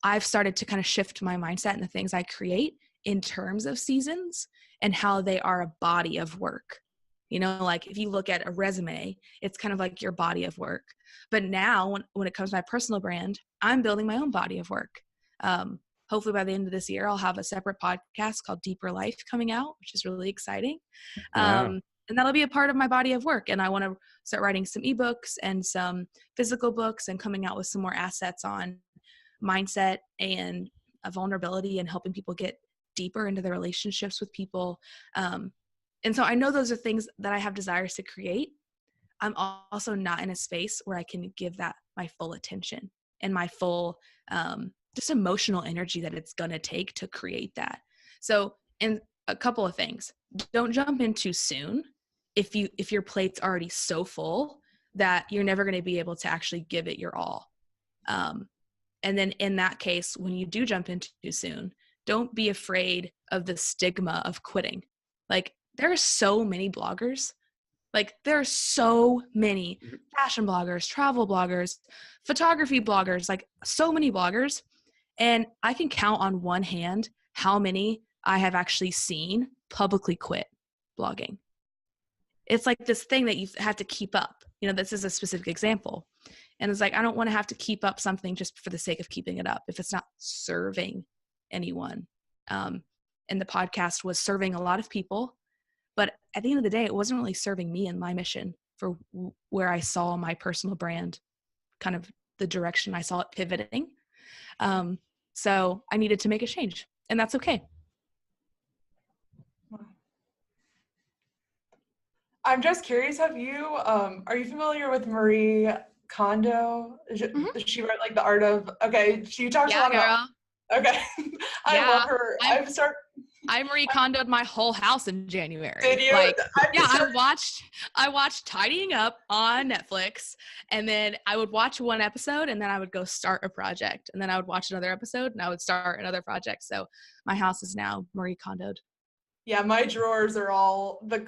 I've started to kind of shift my mindset and the things I create in terms of seasons and how they are a body of work. Like if you look at a resume, it's kind of like your body of work. But now when it comes to my personal brand, I'm building my own body of work. Hopefully by the end of this year, I'll have a separate podcast called Deeper Life coming out, which is really exciting. Wow. And that'll be a part of my body of work. And I want to start writing some ebooks and some physical books and coming out with some more assets on mindset and vulnerability and helping people get deeper into their relationships with people. And so I know those are things that I have desires to create. I'm also not in a space where I can give that my full attention and my full just emotional energy that it's going to take to create that. So, and a couple of things. Don't jump in too soon if your plate's already so full that you're never going to be able to actually give it your all. And then in that case, when you do jump in too soon, don't be afraid of the stigma of quitting. Like there are so many bloggers. Like there are so many fashion bloggers, travel bloggers, photography bloggers, like so many bloggers. And I can count on one hand how many I have actually seen publicly quit blogging. It's like this thing that you have to keep up. This is a specific example. And it's like, I don't want to have to keep up something just for the sake of keeping it up if it's not serving anyone. And the podcast was serving a lot of people. But at the end of the day, it wasn't really serving me and my mission for where I saw my personal brand, kind of the direction I saw it pivoting. So I needed to make a change, and that's okay. I'm just curious, are you familiar with Marie Kondo? She wrote like The Art of, she talks a lot about, I love her. I Marie Kondo'd my whole house in January. Did you? I watched Tidying Up on Netflix, and then I would watch one episode, and then I would go start a project, and then I would watch another episode, and I would start another project. So my house is now Marie Kondo'd. Yeah, my drawers are the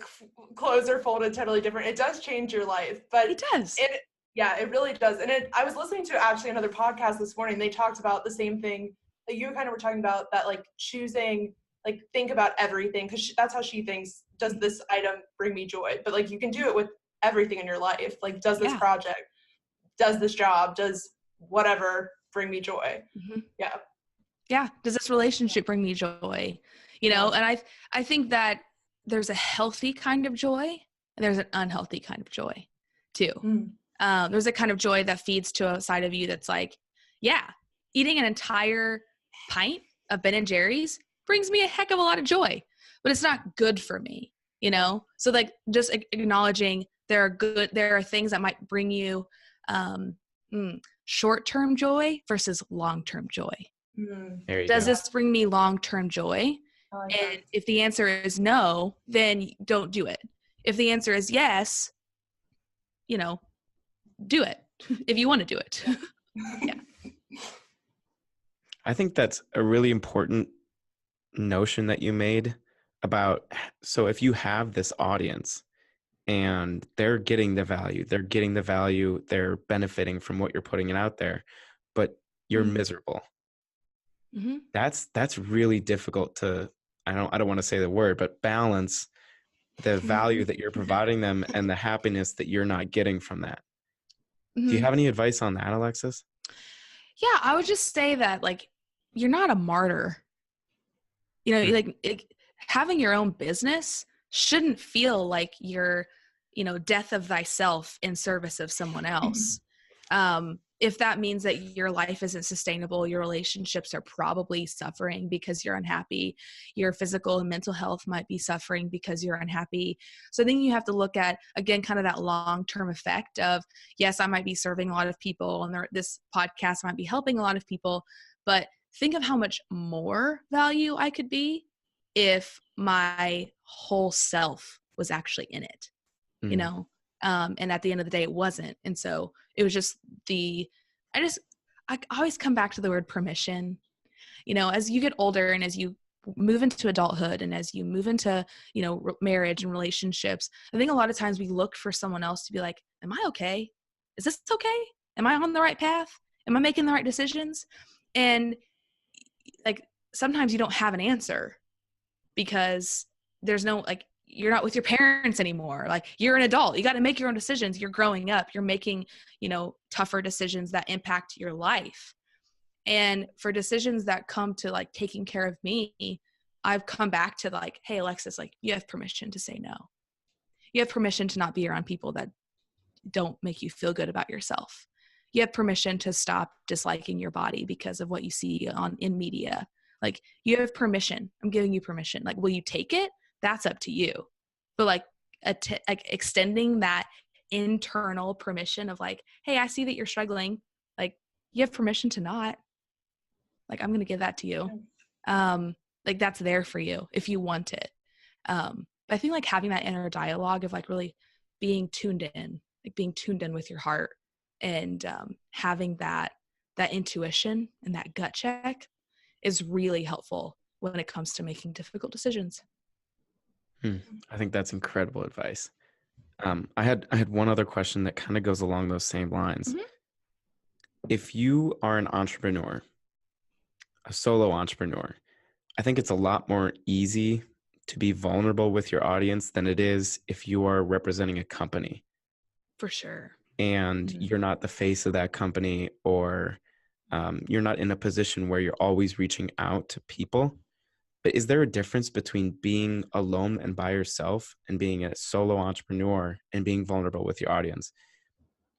clothes are folded totally different. It does change your life, but it does. It really does. And I was listening to actually another podcast this morning. They talked about the same thing that you kind of were talking about, that like choosing, like think about everything, because that's how she thinks. Does this item bring me joy? But like you can do it with everything in your life. Like, does this project, does this job, does whatever bring me joy? Mm-hmm. Yeah. Does this relationship bring me joy? And I think that there's a healthy kind of joy and there's an unhealthy kind of joy too. There's a kind of joy that feeds to a side of you that's like, eating an entire pint of Ben & Jerry's brings me a heck of a lot of joy, but it's not good for me, So like just acknowledging there are things that might bring you short-term joy versus long-term joy. Does this bring me long-term joy? And if the answer is no, then don't do it. If the answer is yes, do it if you want to do it. Yeah. I think that's a really important notion that you made about, so if you have this audience and they're getting the value, they're benefiting from what you're putting out there, but you're miserable. Mm-hmm. That's really difficult to, I don't want to say the word, but balance the value that you're providing them and the happiness that you're not getting from that. Do you have any advice on that, Alexis? Yeah, I would just say that, like, you're not a martyr. You know, having your own business shouldn't feel like you're, death of thyself in service of someone else. If that means that your life isn't sustainable, your relationships are probably suffering because you're unhappy. Your physical and mental health might be suffering because you're unhappy. So then you have to look at, again, kind of that long-term effect of, yes, I might be serving a lot of people and this podcast might be helping a lot of people, but think of how much more value I could be if my whole self was actually in it, and at the end of the day, it wasn't. And so it was just I always come back to the word permission. As you get older and as you move into adulthood and as you move into, marriage and relationships, I think a lot of times we look for someone else to be like, am I okay? Is this okay? Am I on the right path? Am I making the right decisions? And like, sometimes you don't have an answer because there's no, like, you're not with your parents anymore. Like, you're an adult. You got to make your own decisions. You're growing up. You're making, tougher decisions that impact your life. And for decisions that come to like taking care of me, I've come back to like, hey, Alexis, like, you have permission to say no. You have permission to not be around people that don't make you feel good about yourself. You have permission to stop disliking your body because of what you see in media. Like, you have permission. I'm giving you permission. Like, will you take it? That's up to you. But like extending that internal permission of like, hey, I see that you're struggling. Like, you have permission to not. Like, I'm going to give that to you. Like, that's there for you if you want it. But I think like having that inner dialogue of like really being tuned in with your heart and having that intuition and that gut check is really helpful when it comes to making difficult decisions. I think that's incredible advice. I had one other question that kind of goes along those same lines. Mm-hmm. If you are an entrepreneur, a solo entrepreneur, I think it's a lot more easy to be vulnerable with your audience than it is if you are representing a company. For sure. And you're not the face of that company, or you're not in a position where you're always reaching out to people. But is there a difference between being alone and by yourself and being a solo entrepreneur and being vulnerable with your audience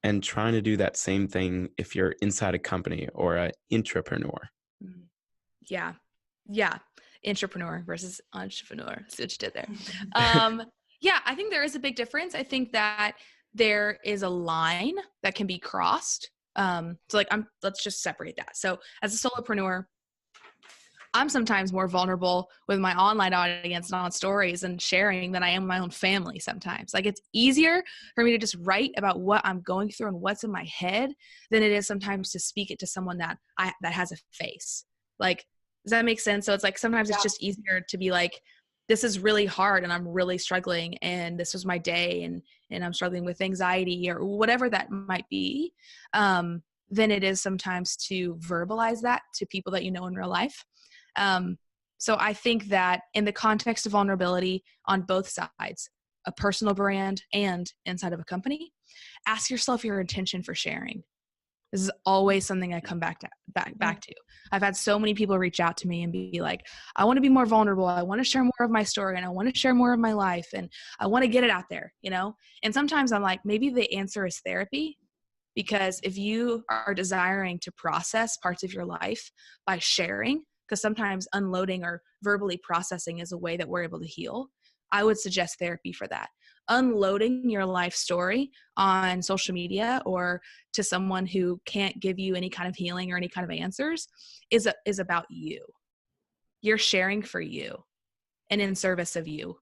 and trying to do that same thing if you're inside a company or an intrapreneur? Yeah. Intrapreneur versus entrepreneur. See what you did there. Yeah, I think there is a big difference. I think that there is a line that can be crossed. So like, let's just separate that. So as a solopreneur, I'm sometimes more vulnerable with my online audience and on stories and sharing than I am with my own family sometimes. Like, it's easier for me to just write about what I'm going through and what's in my head than it is sometimes to speak it to someone that has a face. Like, does that make sense? So it's like, sometimes it's just easier to be like, this is really hard and I'm really struggling and this was my day and I'm struggling with anxiety or whatever that might be, than it is sometimes to verbalize that to people that you know in real life. So I think that in the context of vulnerability on both sides, a personal brand and inside of a company, ask yourself your intention for sharing. This is always something I come back to. I've had so many people reach out to me and be like, I want to be more vulnerable. I want to share more of my story and I want to share more of my life and I want to get it out there, And sometimes I'm like, maybe the answer is therapy, because if you are desiring to process parts of your life by sharing, because sometimes unloading or verbally processing is a way that we're able to heal, I would suggest therapy for that. Unloading your life story on social media or to someone who can't give you any kind of healing or any kind of answers is about you. You're sharing for you and in service of you.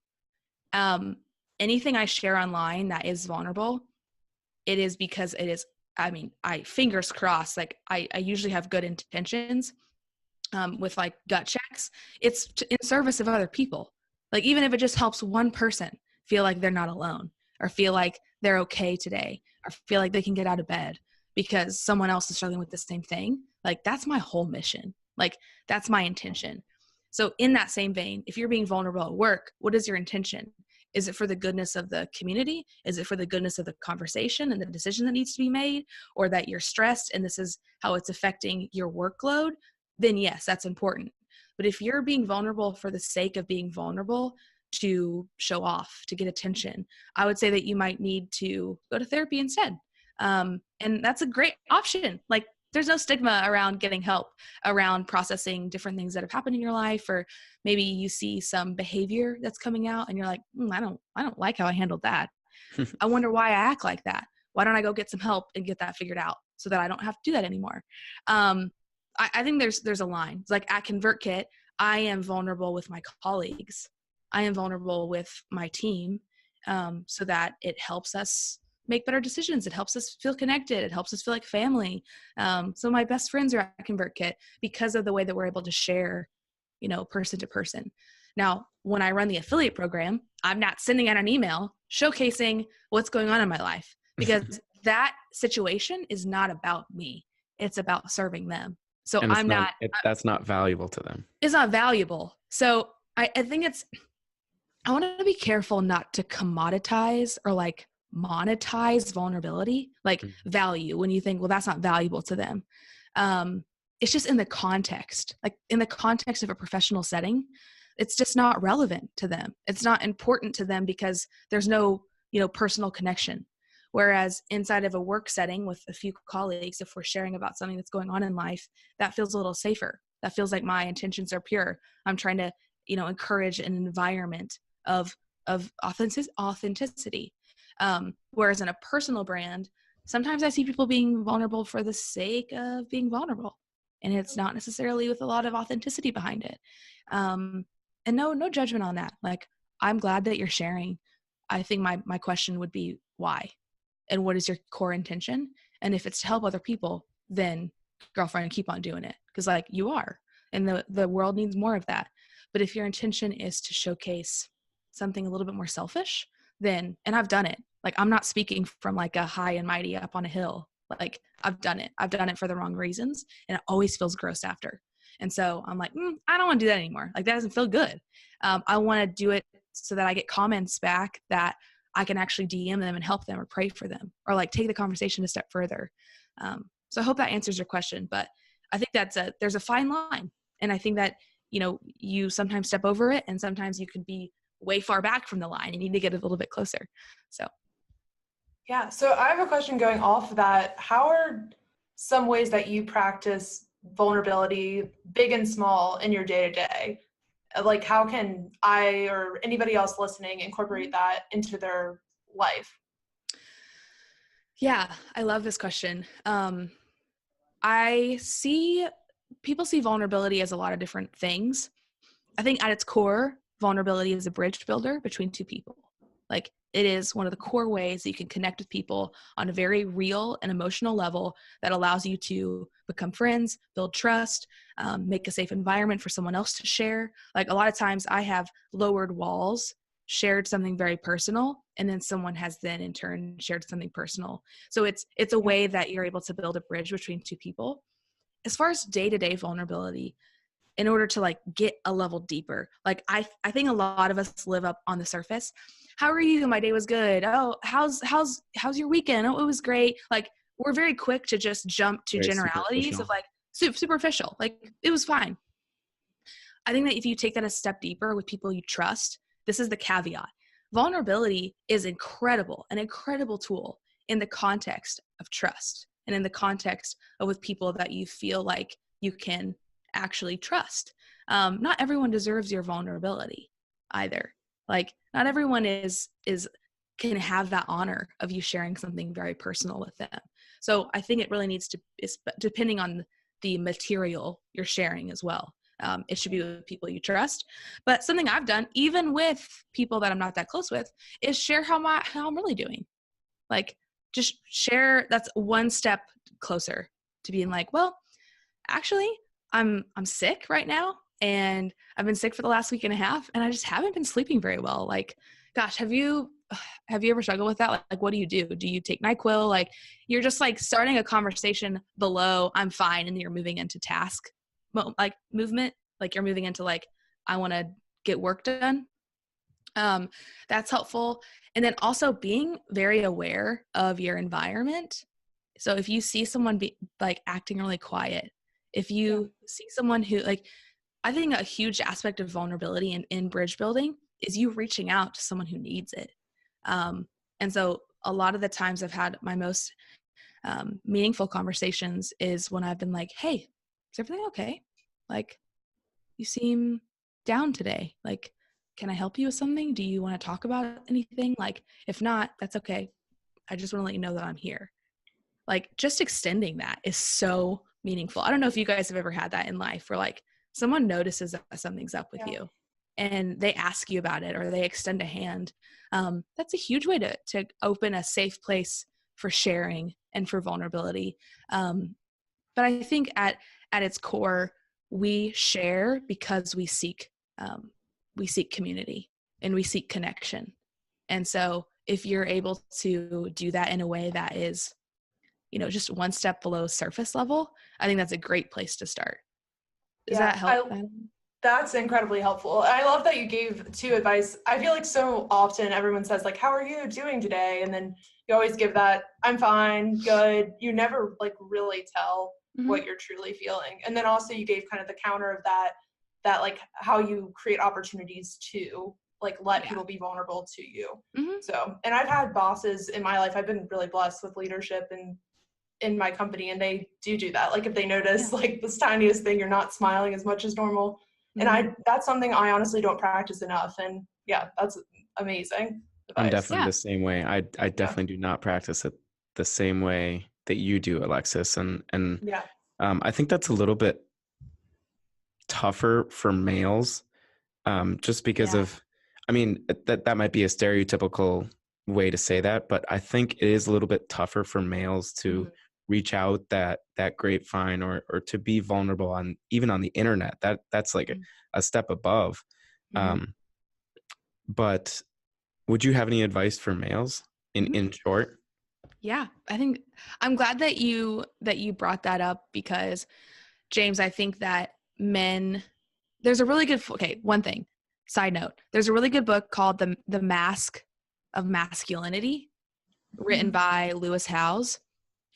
Anything I share online that is vulnerable, it is because it is, I fingers crossed, like I usually have good intentions with like gut checks. It's in service of other people. Like, even if it just helps one person feel like they're not alone or feel like they're okay today or feel like they can get out of bed because someone else is struggling with the same thing. Like, that's my whole mission. Like, that's my intention. So in that same vein, if you're being vulnerable at work, what is your intention? Is it for the goodness of the community? Is it for the goodness of the conversation and the decision that needs to be made, or that you're stressed and this is how it's affecting your workload? Then yes, that's important. But if you're being vulnerable for the sake of being vulnerable to show off, to get attention, I would say that you might need to go to therapy instead. And that's a great option. Like, there's no stigma around getting help around processing different things that have happened in your life, or maybe you see some behavior that's coming out and you're like, I don't like how I handled that. I wonder why I act like that. Why don't I go get some help and get that figured out so that I don't have to do that anymore? I think there's a line. It's like at ConvertKit, I am vulnerable with my colleagues. I am vulnerable with my team, so that it helps us make better decisions. It helps us feel connected. It helps us feel like family. So my best friends are at ConvertKit because of the way that we're able to share, person to person. Now, when I run the affiliate program, I'm not sending out an email showcasing what's going on in my life, because that situation is not about me. It's about serving them. So and that's not valuable to them. It's not valuable. So I think I want to be careful not to commoditize or like monetize vulnerability, like value, when you think, well, that's not valuable to them. It's just in the context, like in the context of a professional setting, it's just not relevant to them. It's not important to them because there's no, personal connection. Whereas inside of a work setting with a few colleagues, if we're sharing about something that's going on in life, that feels a little safer. That feels like my intentions are pure. I'm trying to, encourage an environment of authenticity. Whereas in a personal brand, sometimes I see people being vulnerable for the sake of being vulnerable, and it's not necessarily with a lot of authenticity behind it. And no judgment on that. Like, I'm glad that you're sharing. I think my question would be why, and what is your core intention? And if it's to help other people, then girlfriend, keep on doing it, because like you are, and the world needs more of that. But if your intention is to showcase something a little bit more selfish, then, and I've done it. Like, I'm not speaking from like a high and mighty up on a hill. Like, I've done it. I've done it for the wrong reasons, and it always feels gross after. And so I'm like, I don't want to do that anymore. Like, that doesn't feel good. I want to do it so that I get comments back that I can actually DM them and help them or pray for them, or like take the conversation a step further. So I hope that answers your question, but I think there's a fine line. And I think that, you sometimes step over it, and sometimes you could be way far back from the line. You need to get a little bit closer. So. Yeah. So I have a question going off of that. How are some ways that you practice vulnerability, big and small, in your day-to-day? Like, how can I or anybody else listening incorporate that into their life? Yeah, I love this question. People see vulnerability as a lot of different things. I think at its core, vulnerability is a bridge builder between two people. Like, it is one of the core ways that you can connect with people on a very real and emotional level that allows you to become friends, build trust, make a safe environment for someone else to share. Like, a lot of times I have lowered walls, shared something very personal, and then someone has then in turn shared something personal. So it's a way that you're able to build a bridge between two people. As far as day-to-day vulnerability, in order to like get a level deeper, like I think a lot of us live up on the surface. How are you? My day was good. Oh, how's your weekend? Oh, it was great. Like, we're very quick to just jump to very generalities of like superficial. Like, it was fine. I think that if you take that a step deeper with people you trust, this is the caveat. Vulnerability is an incredible tool in the context of trust, and in the context of with people that you feel like you can actually trust. Not everyone deserves your vulnerability either. Like, not everyone can have that honor of you sharing something very personal with them. So I think it really needs to, depending on the material you're sharing as well. It should be with people you trust. But something I've done, even with people that I'm not that close with, is share how I'm really doing. Like, just share. That's one step closer to being like, well, actually, I'm sick right now, and I've been sick for the last week and a half, and I just haven't been sleeping very well. Like, gosh, have you ever struggled with that? Like, what do you do? Do you take NyQuil? Like, you're just like starting a conversation below I'm fine, and you're moving into task like movement. Like, you're moving into like, I want to get work done. That's helpful. And then also being very aware of your environment. So if you see someone be like acting really quiet, if you see someone who like, I think a huge aspect of vulnerability in bridge building is you reaching out to someone who needs it. And so a lot of the times I've had my most meaningful conversations is when I've been like, hey, is everything okay? Like, you seem down today. Like, can I help you with something? Do you want to talk about anything? Like, if not, that's okay. I just want to let you know that I'm here. Like, just extending that is so meaningful. I don't know if you guys have ever had that in life where like someone notices that something's up with you and they ask you about it or they extend a hand. That's a huge way to open a safe place for sharing and for vulnerability. But I think at its core, we share because we seek community and we seek connection. And so if you're able to do that in a way that is, just one step below surface level, I think that's a great place to start. Does that help? That's incredibly helpful. I love that you gave two advice. I feel like so often everyone says like, how are you doing today? And then you always give that, I'm fine, good. You never like really tell what you're truly feeling. And then also you gave kind of the counter of that like how you create opportunities to like let people be vulnerable to you. So, and I've had bosses in my life. I've been really blessed with leadership and in my company, and they do that. Like if they notice like this tiniest thing, you're not smiling as much as normal. And that's something I honestly don't practice enough. And that's amazing advice. I'm definitely the same way. I definitely do not practice it the same way that you do, Alexis. And I think that's a little bit tougher for males, just because of, I mean, that might be a stereotypical way to say that, but I think it is a little bit tougher for males to reach out that grapevine or to be vulnerable on even on the internet. That's like a step above. But would you have any advice for males in short? Yeah, I think I'm glad that you brought that up because James, I think that there's a really good, one thing, side note, there's a really good book called The Mask of Masculinity written by Lewis Howes.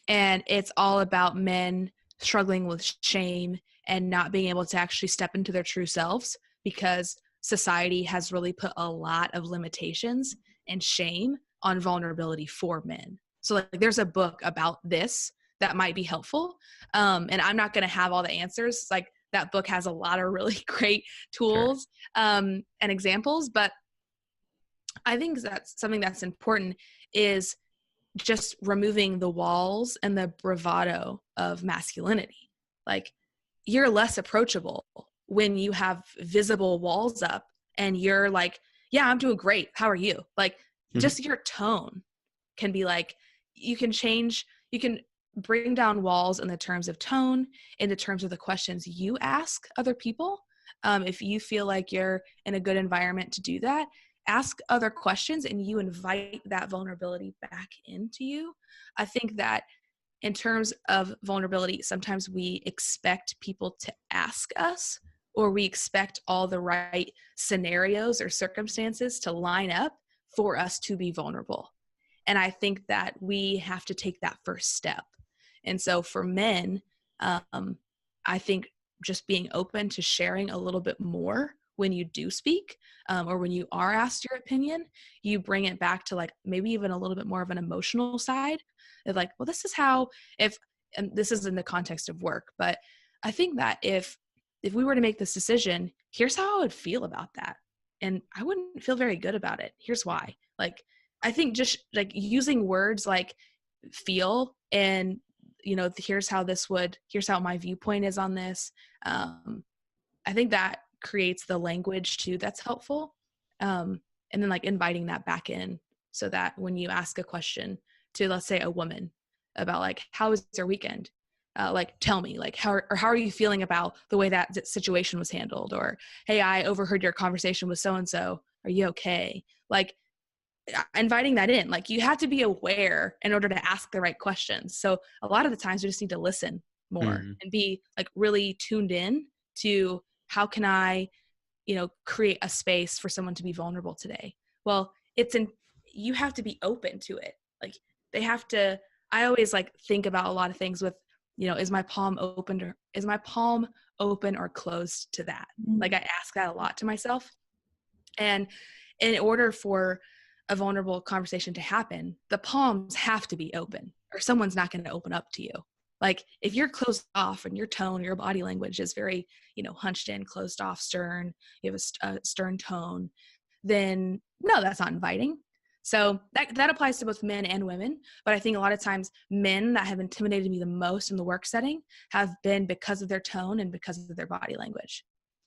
And it's all about men struggling with shame and not being able to actually step into their true selves because society has really put a lot of limitations and shame on vulnerability for men. So like there's a book about this that might be helpful. And I'm not going to have all the answers. Like that book has a lot of really great tools and examples, but I think that's something that's important is just removing the walls and the bravado of masculinity. Like you're less approachable when you have visible walls up and you're like, yeah, I'm doing great. How are you? Like just your tone can be like, you can bring down walls in the terms of tone, in the terms of the questions you ask other people. If you feel like you're in a good environment to do that, ask other questions and you invite that vulnerability back into you. I think that in terms of vulnerability, sometimes we expect people to ask us, or we expect all the right scenarios or circumstances to line up for us to be vulnerable. And I think that we have to take that first step. And so for men, I think just being open to sharing a little bit more when you do speak, or when you are asked your opinion, you bring it back to like maybe even a little bit more of an emotional side of like, well, this is how, and this is in the context of work, but I think that if we were to make this decision, here's how I would feel about that. And I wouldn't feel very good about it. Here's why. Like, I think just like using words like feel and, here's how my viewpoint is on this. I think that creates the language too that's helpful. And then like inviting that back in so that when you ask a question to, let's say, a woman about like, how was your weekend? Like, tell me, like, how are you feeling about the way that situation was handled? Or, hey, I overheard your conversation with so-and-so. Are you okay? Like, inviting that in, like, you have to be aware in order to ask the right questions. So a lot of the times we just need to listen more and be like really tuned in to how can I create a space for someone to be vulnerable today? Well, you have to be open to it. Like I always like think about a lot of things with, is my palm open or closed to that? Like I ask that a lot to myself. And in order for a vulnerable conversation to happen, the palms have to be open or someone's not going to open up to you. Like if you're closed off and your tone, your body language is very, hunched in, closed off, stern, you have a stern tone, then no, that's not inviting. So that applies to both men and women. But I think a lot of times men that have intimidated me the most in the work setting have been because of their tone and because of their body language.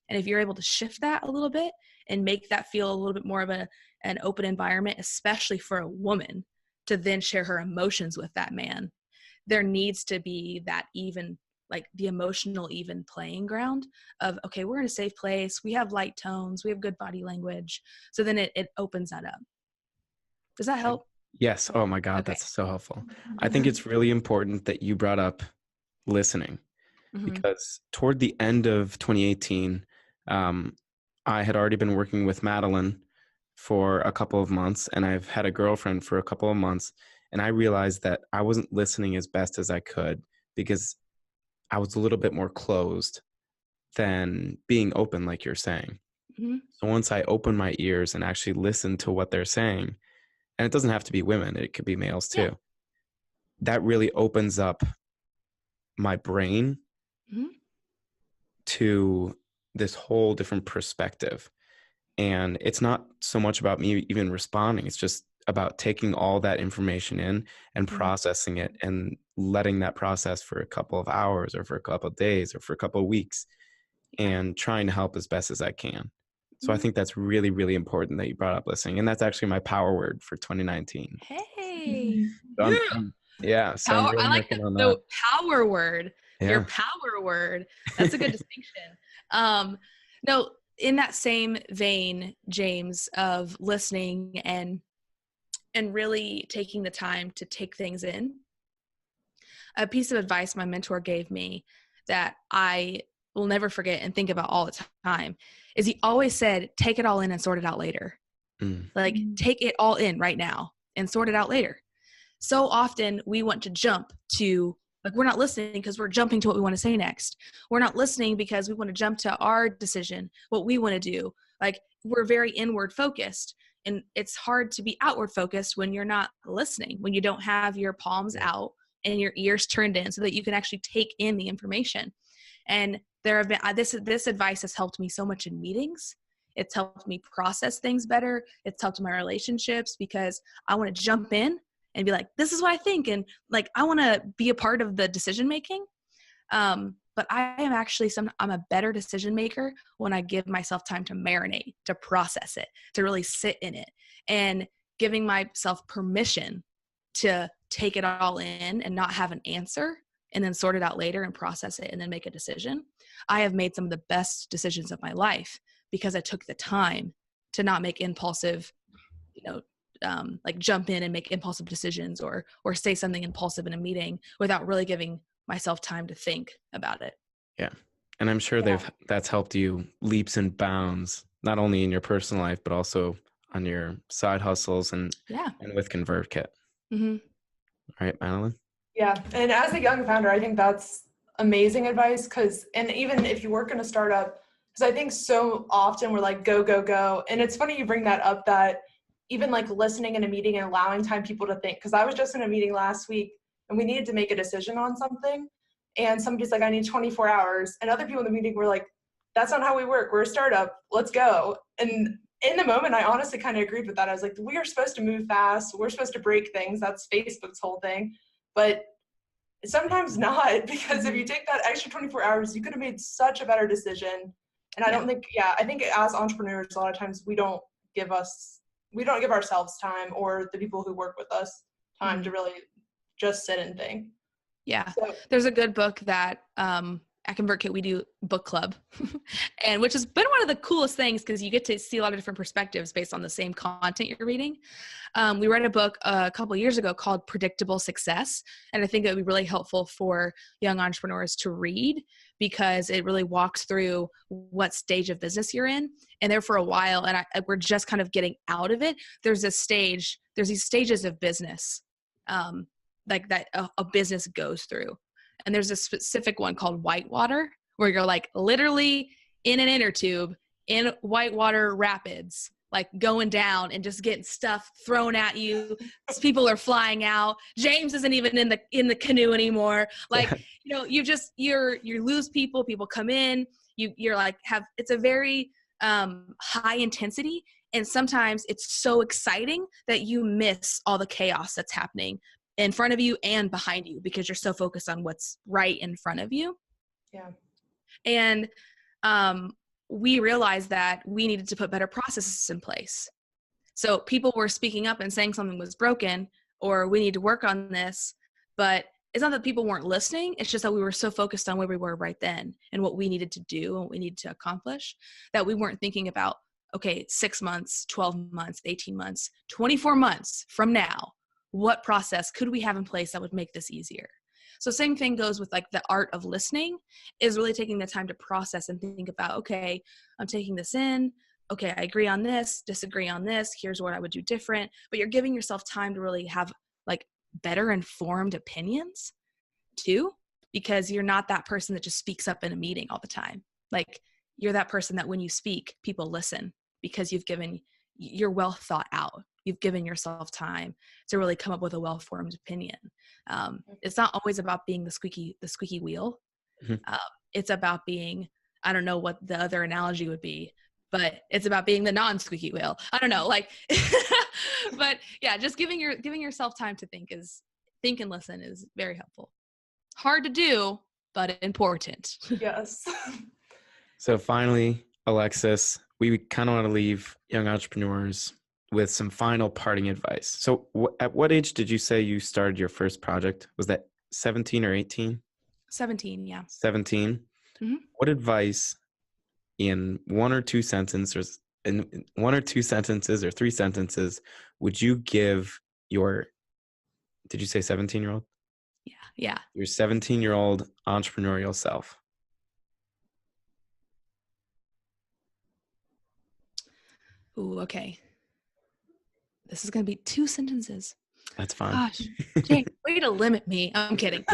And if you're able to shift that a little bit and make that feel a little bit more of an open environment, especially for a woman to then share her emotions with that man, there needs to be that even, like the emotional even playing ground of, okay, we're in a safe place. We have light tones. We have good body language. So then it opens that up. Does that help? Yes. Oh my God, Okay. that's so helpful. I think it's really important that you brought up listening because toward the end of 2018, I had already been working with Madeline for a couple of months, and I've had a girlfriend for a couple of months. And I realized that I wasn't listening as best as I could because I was a little bit more closed than being open, like you're saying. So once I open my ears and actually listen to what they're saying, and it doesn't have to be women, it could be males too, that really opens up my brain to this whole different perspective. And it's not so much about me even responding. It's just about taking all that information in and processing it and letting that process for a couple of hours or for a couple of days or for a couple of weeks and trying to help as best as I can. So I think that's really, really important that you brought up listening. And that's actually my power word for 2019. Hey. So so I'm really I like working on the that. power word. Yeah. Your power word. That's a good distinction. No, in that same vein, James, of listening and really taking the time to take things in, a piece of advice my mentor gave me that I will never forget and think about all the time is he always said, take it all in and sort it out later. Like take it all in right now and sort it out later. So often we want to jump to, like, we're not listening because we're jumping to what we want to say next. We're not listening because we want to jump to our decision, what we want to do. Like we're very inward focused, and it's hard to be outward focused when you're not listening, when you don't have your palms out and your ears turned in so that you can actually take in the information. And there have been, this advice has helped me so much in meetings. It's helped me process things better. It's helped my relationships because I want to jump in and be like, this is what I think. And like, I want to be a part of the decision-making. But I am actually I'm a better decision maker when I give myself time to marinate, to process it, to really sit in it, and giving myself permission to take it all in and not have an answer and then sort it out later and process it and then make a decision. I have made some of the best decisions of my life because I took the time to not make impulsive, like jump in and make impulsive decisions or say something impulsive in a meeting without really giving myself time to think about it. Yeah. And I'm sure that's helped you leaps and bounds, not only in your personal life, but also on your side hustles and with ConvertKit. All right, Madeline? Yeah. And as a young founder, I think that's amazing advice and even if you work in a startup, because I think so often we're like, go, go, go. And it's funny you bring that up, that even like listening in a meeting and allowing time people to think, because I was just in a meeting last week and we needed to make a decision on something. And somebody's like, I need 24 hours. And other people in the meeting were like, that's not how we work. We're a startup. Let's go. And in the moment, I honestly kind of agreed with that. I was like, we are supposed to move fast. We're supposed to break things. That's Facebook's whole thing. But sometimes not, because if you take that extra 24 hours, you could have made such a better decision. And I don't think, I think as entrepreneurs, a lot of times we don't give ourselves time, or the people who work with us time to really just sit and think. Yeah. So, there's a good book that at ConvertKit, we do book club, and which has been one of the coolest things because you get to see a lot of different perspectives based on the same content you're reading. We read a book a couple of years ago called Predictable Success, and I think it would be really helpful for young entrepreneurs to read because it really walks through what stage of business you're in. And there for a while, and we're just kind of getting out of it. There's these stages of business like that a business goes through. And there's a specific one called whitewater, where you're like literally in an inner tube in whitewater rapids, like going down and just getting stuff thrown at you. People are flying out. James isn't even in the canoe anymore. Like, you know, you lose people come in, you're like it's a very high intensity. And sometimes it's so exciting that you miss all the chaos that's happening in front of you and behind you because you're so focused on what's right in front of you. Yeah. And we realized that we needed to put better processes in place. So people were speaking up and saying something was broken or we need to work on this, but it's not that people weren't listening. It's just that we were so focused on where we were right then and what we needed to do and what we needed to accomplish that we weren't thinking about, okay, 6 months, 12 months, 18 months, 24 months from now, what process could we have in place that would make this easier? So same thing goes with like the art of listening is really taking the time to process and think about, okay, I'm taking this in. Okay, I agree on this, disagree on this. Here's what I would do different. But you're giving yourself time to really have like better informed opinions too, because you're not that person that just speaks up in a meeting all the time. Like you're that person that when you speak, people listen because you're well thought out. You've given yourself time to really come up with a well-formed opinion. It's not always about being the squeaky wheel. Mm-hmm. It's about being, I don't know what the other analogy would be, but it's about being the non-squeaky wheel. I don't know, like, but yeah, just giving yourself time to think and listen is very helpful. Hard to do, but important. Yes. So finally, Alexis, we kind of want to leave young entrepreneurs with some final parting advice. So at what age did you say you started your first project? Was that 17 or 18? 17, yeah. 17? Mm-hmm. What advice in one or two sentences or three sentences would you give did you say 17-year-old? Yeah. Your 17-year-old entrepreneurial self? Ooh, okay. This is going to be 2 sentences. That's fine. Gosh, James, way to limit me. I'm kidding.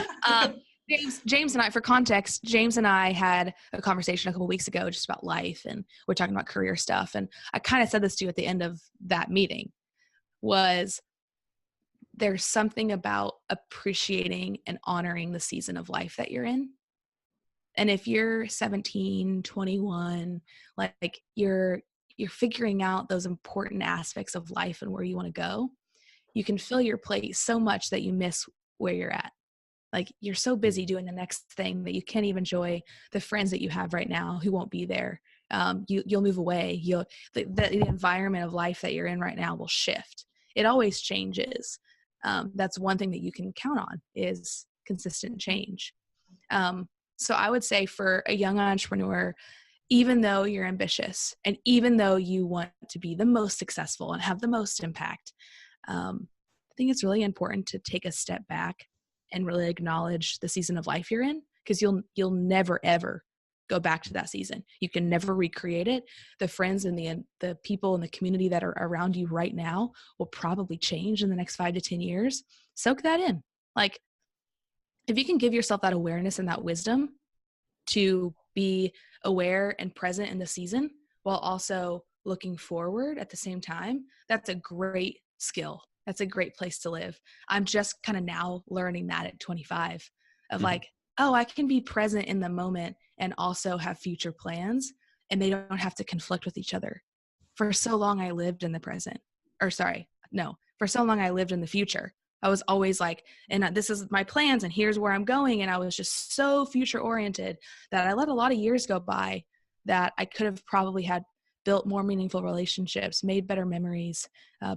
James and I, for context, James and I had a conversation a couple weeks ago just about life, and we're talking about career stuff. And I kind of said this to you at the end of that meeting, was there's something about appreciating and honoring the season of life that you're in. And if you're 17, 21, like you're figuring out those important aspects of life and where you want to go, you can fill your plate so much that you miss where you're at. Like you're so busy doing the next thing that you can't even enjoy the friends that you have right now who won't be there. You'll move away. The environment of life that you're in right now will shift. It always changes. That's one thing that you can count on is consistent change. So I would say for a young entrepreneur, even though you're ambitious and even though you want to be the most successful and have the most impact, I think it's really important to take a step back and really acknowledge the season of life you're in, because you'll never, ever go back to that season. You can never recreate it. The friends and the people in the community that are around you right now will probably change in the next 5 to 10 years. Soak that in. Like, if you can give yourself that awareness and that wisdom to be aware and present in the season while also looking forward at the same time, that's a great skill. That's a great place to live. I'm just kind of now learning that at 25 of like, oh, I can be present in the moment and also have future plans, and they don't have to conflict with each other. For so long I lived in the present, for so long I lived in the future. I was always like, and this is my plans and here's where I'm going. And I was just so future oriented that I let a lot of years go by that I could have probably had built more meaningful relationships, made better memories,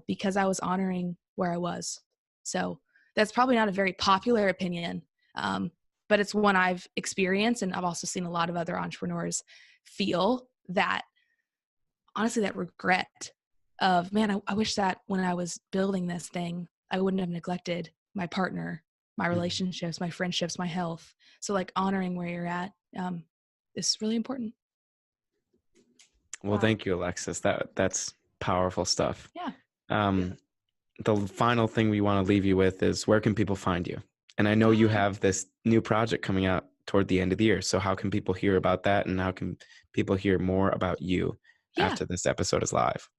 because I was honoring where I was. So that's probably not a very popular opinion, but it's one I've experienced. And I've also seen a lot of other entrepreneurs feel that, honestly, that regret of, man, I wish that when I was building this thing, I wouldn't have neglected my partner, my relationships, my friendships, my health. So like honoring where you're at is really important. Well, thank you, Alexis. That's powerful stuff. Yeah. The final thing we want to leave you with is, where can people find you? And I know you have this new project coming out toward the end of the year. So how can people hear about that, and how can people hear more about you after this episode is live?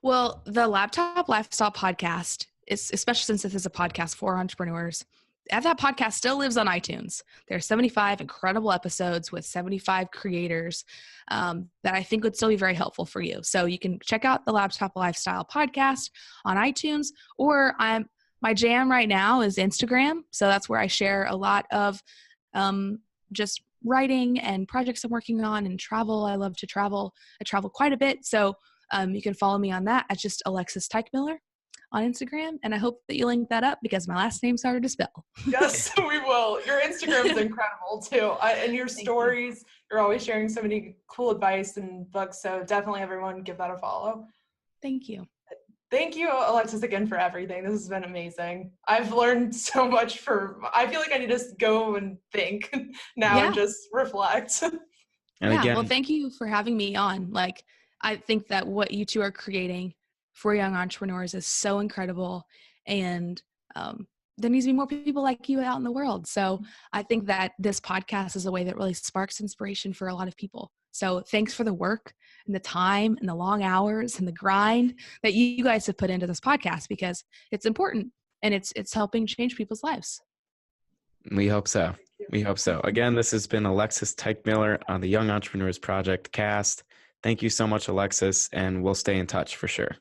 Well, the Laptop Lifestyle podcast is, especially since this is a podcast for entrepreneurs, that podcast still lives on iTunes. There are 75 incredible episodes with 75 creators that I think would still be very helpful for you. So you can check out the Laptop Lifestyle podcast on iTunes, or my jam right now is Instagram. So that's where I share a lot of just writing and projects I'm working on, and travel. I love to travel. I travel quite a bit. So you can follow me on that at just Alexis Teichmiller on Instagram. And I hope that you link that up, because my last name's harder to spell. Yes, we will. Your Instagram is incredible too. And your stories, you're always sharing so many cool advice and books. So definitely everyone give that a follow. Thank you. Thank you, Alexis, again for everything. This has been amazing. I've learned so much. I feel like I need to go and think now and just reflect. And again, well, thank you for having me on. Like, I think that what you two are creating for young entrepreneurs is so incredible. And there needs to be more people like you out in the world. So I think that this podcast is a way that really sparks inspiration for a lot of people. So thanks for the work and the time and the long hours and the grind that you guys have put into this podcast, because it's important and it's helping change people's lives. We hope so. We hope so. Again, this has been Alexis Teichmiller on the Young Entrepreneurs Project cast. Thank you so much, Alexis, and we'll stay in touch for sure.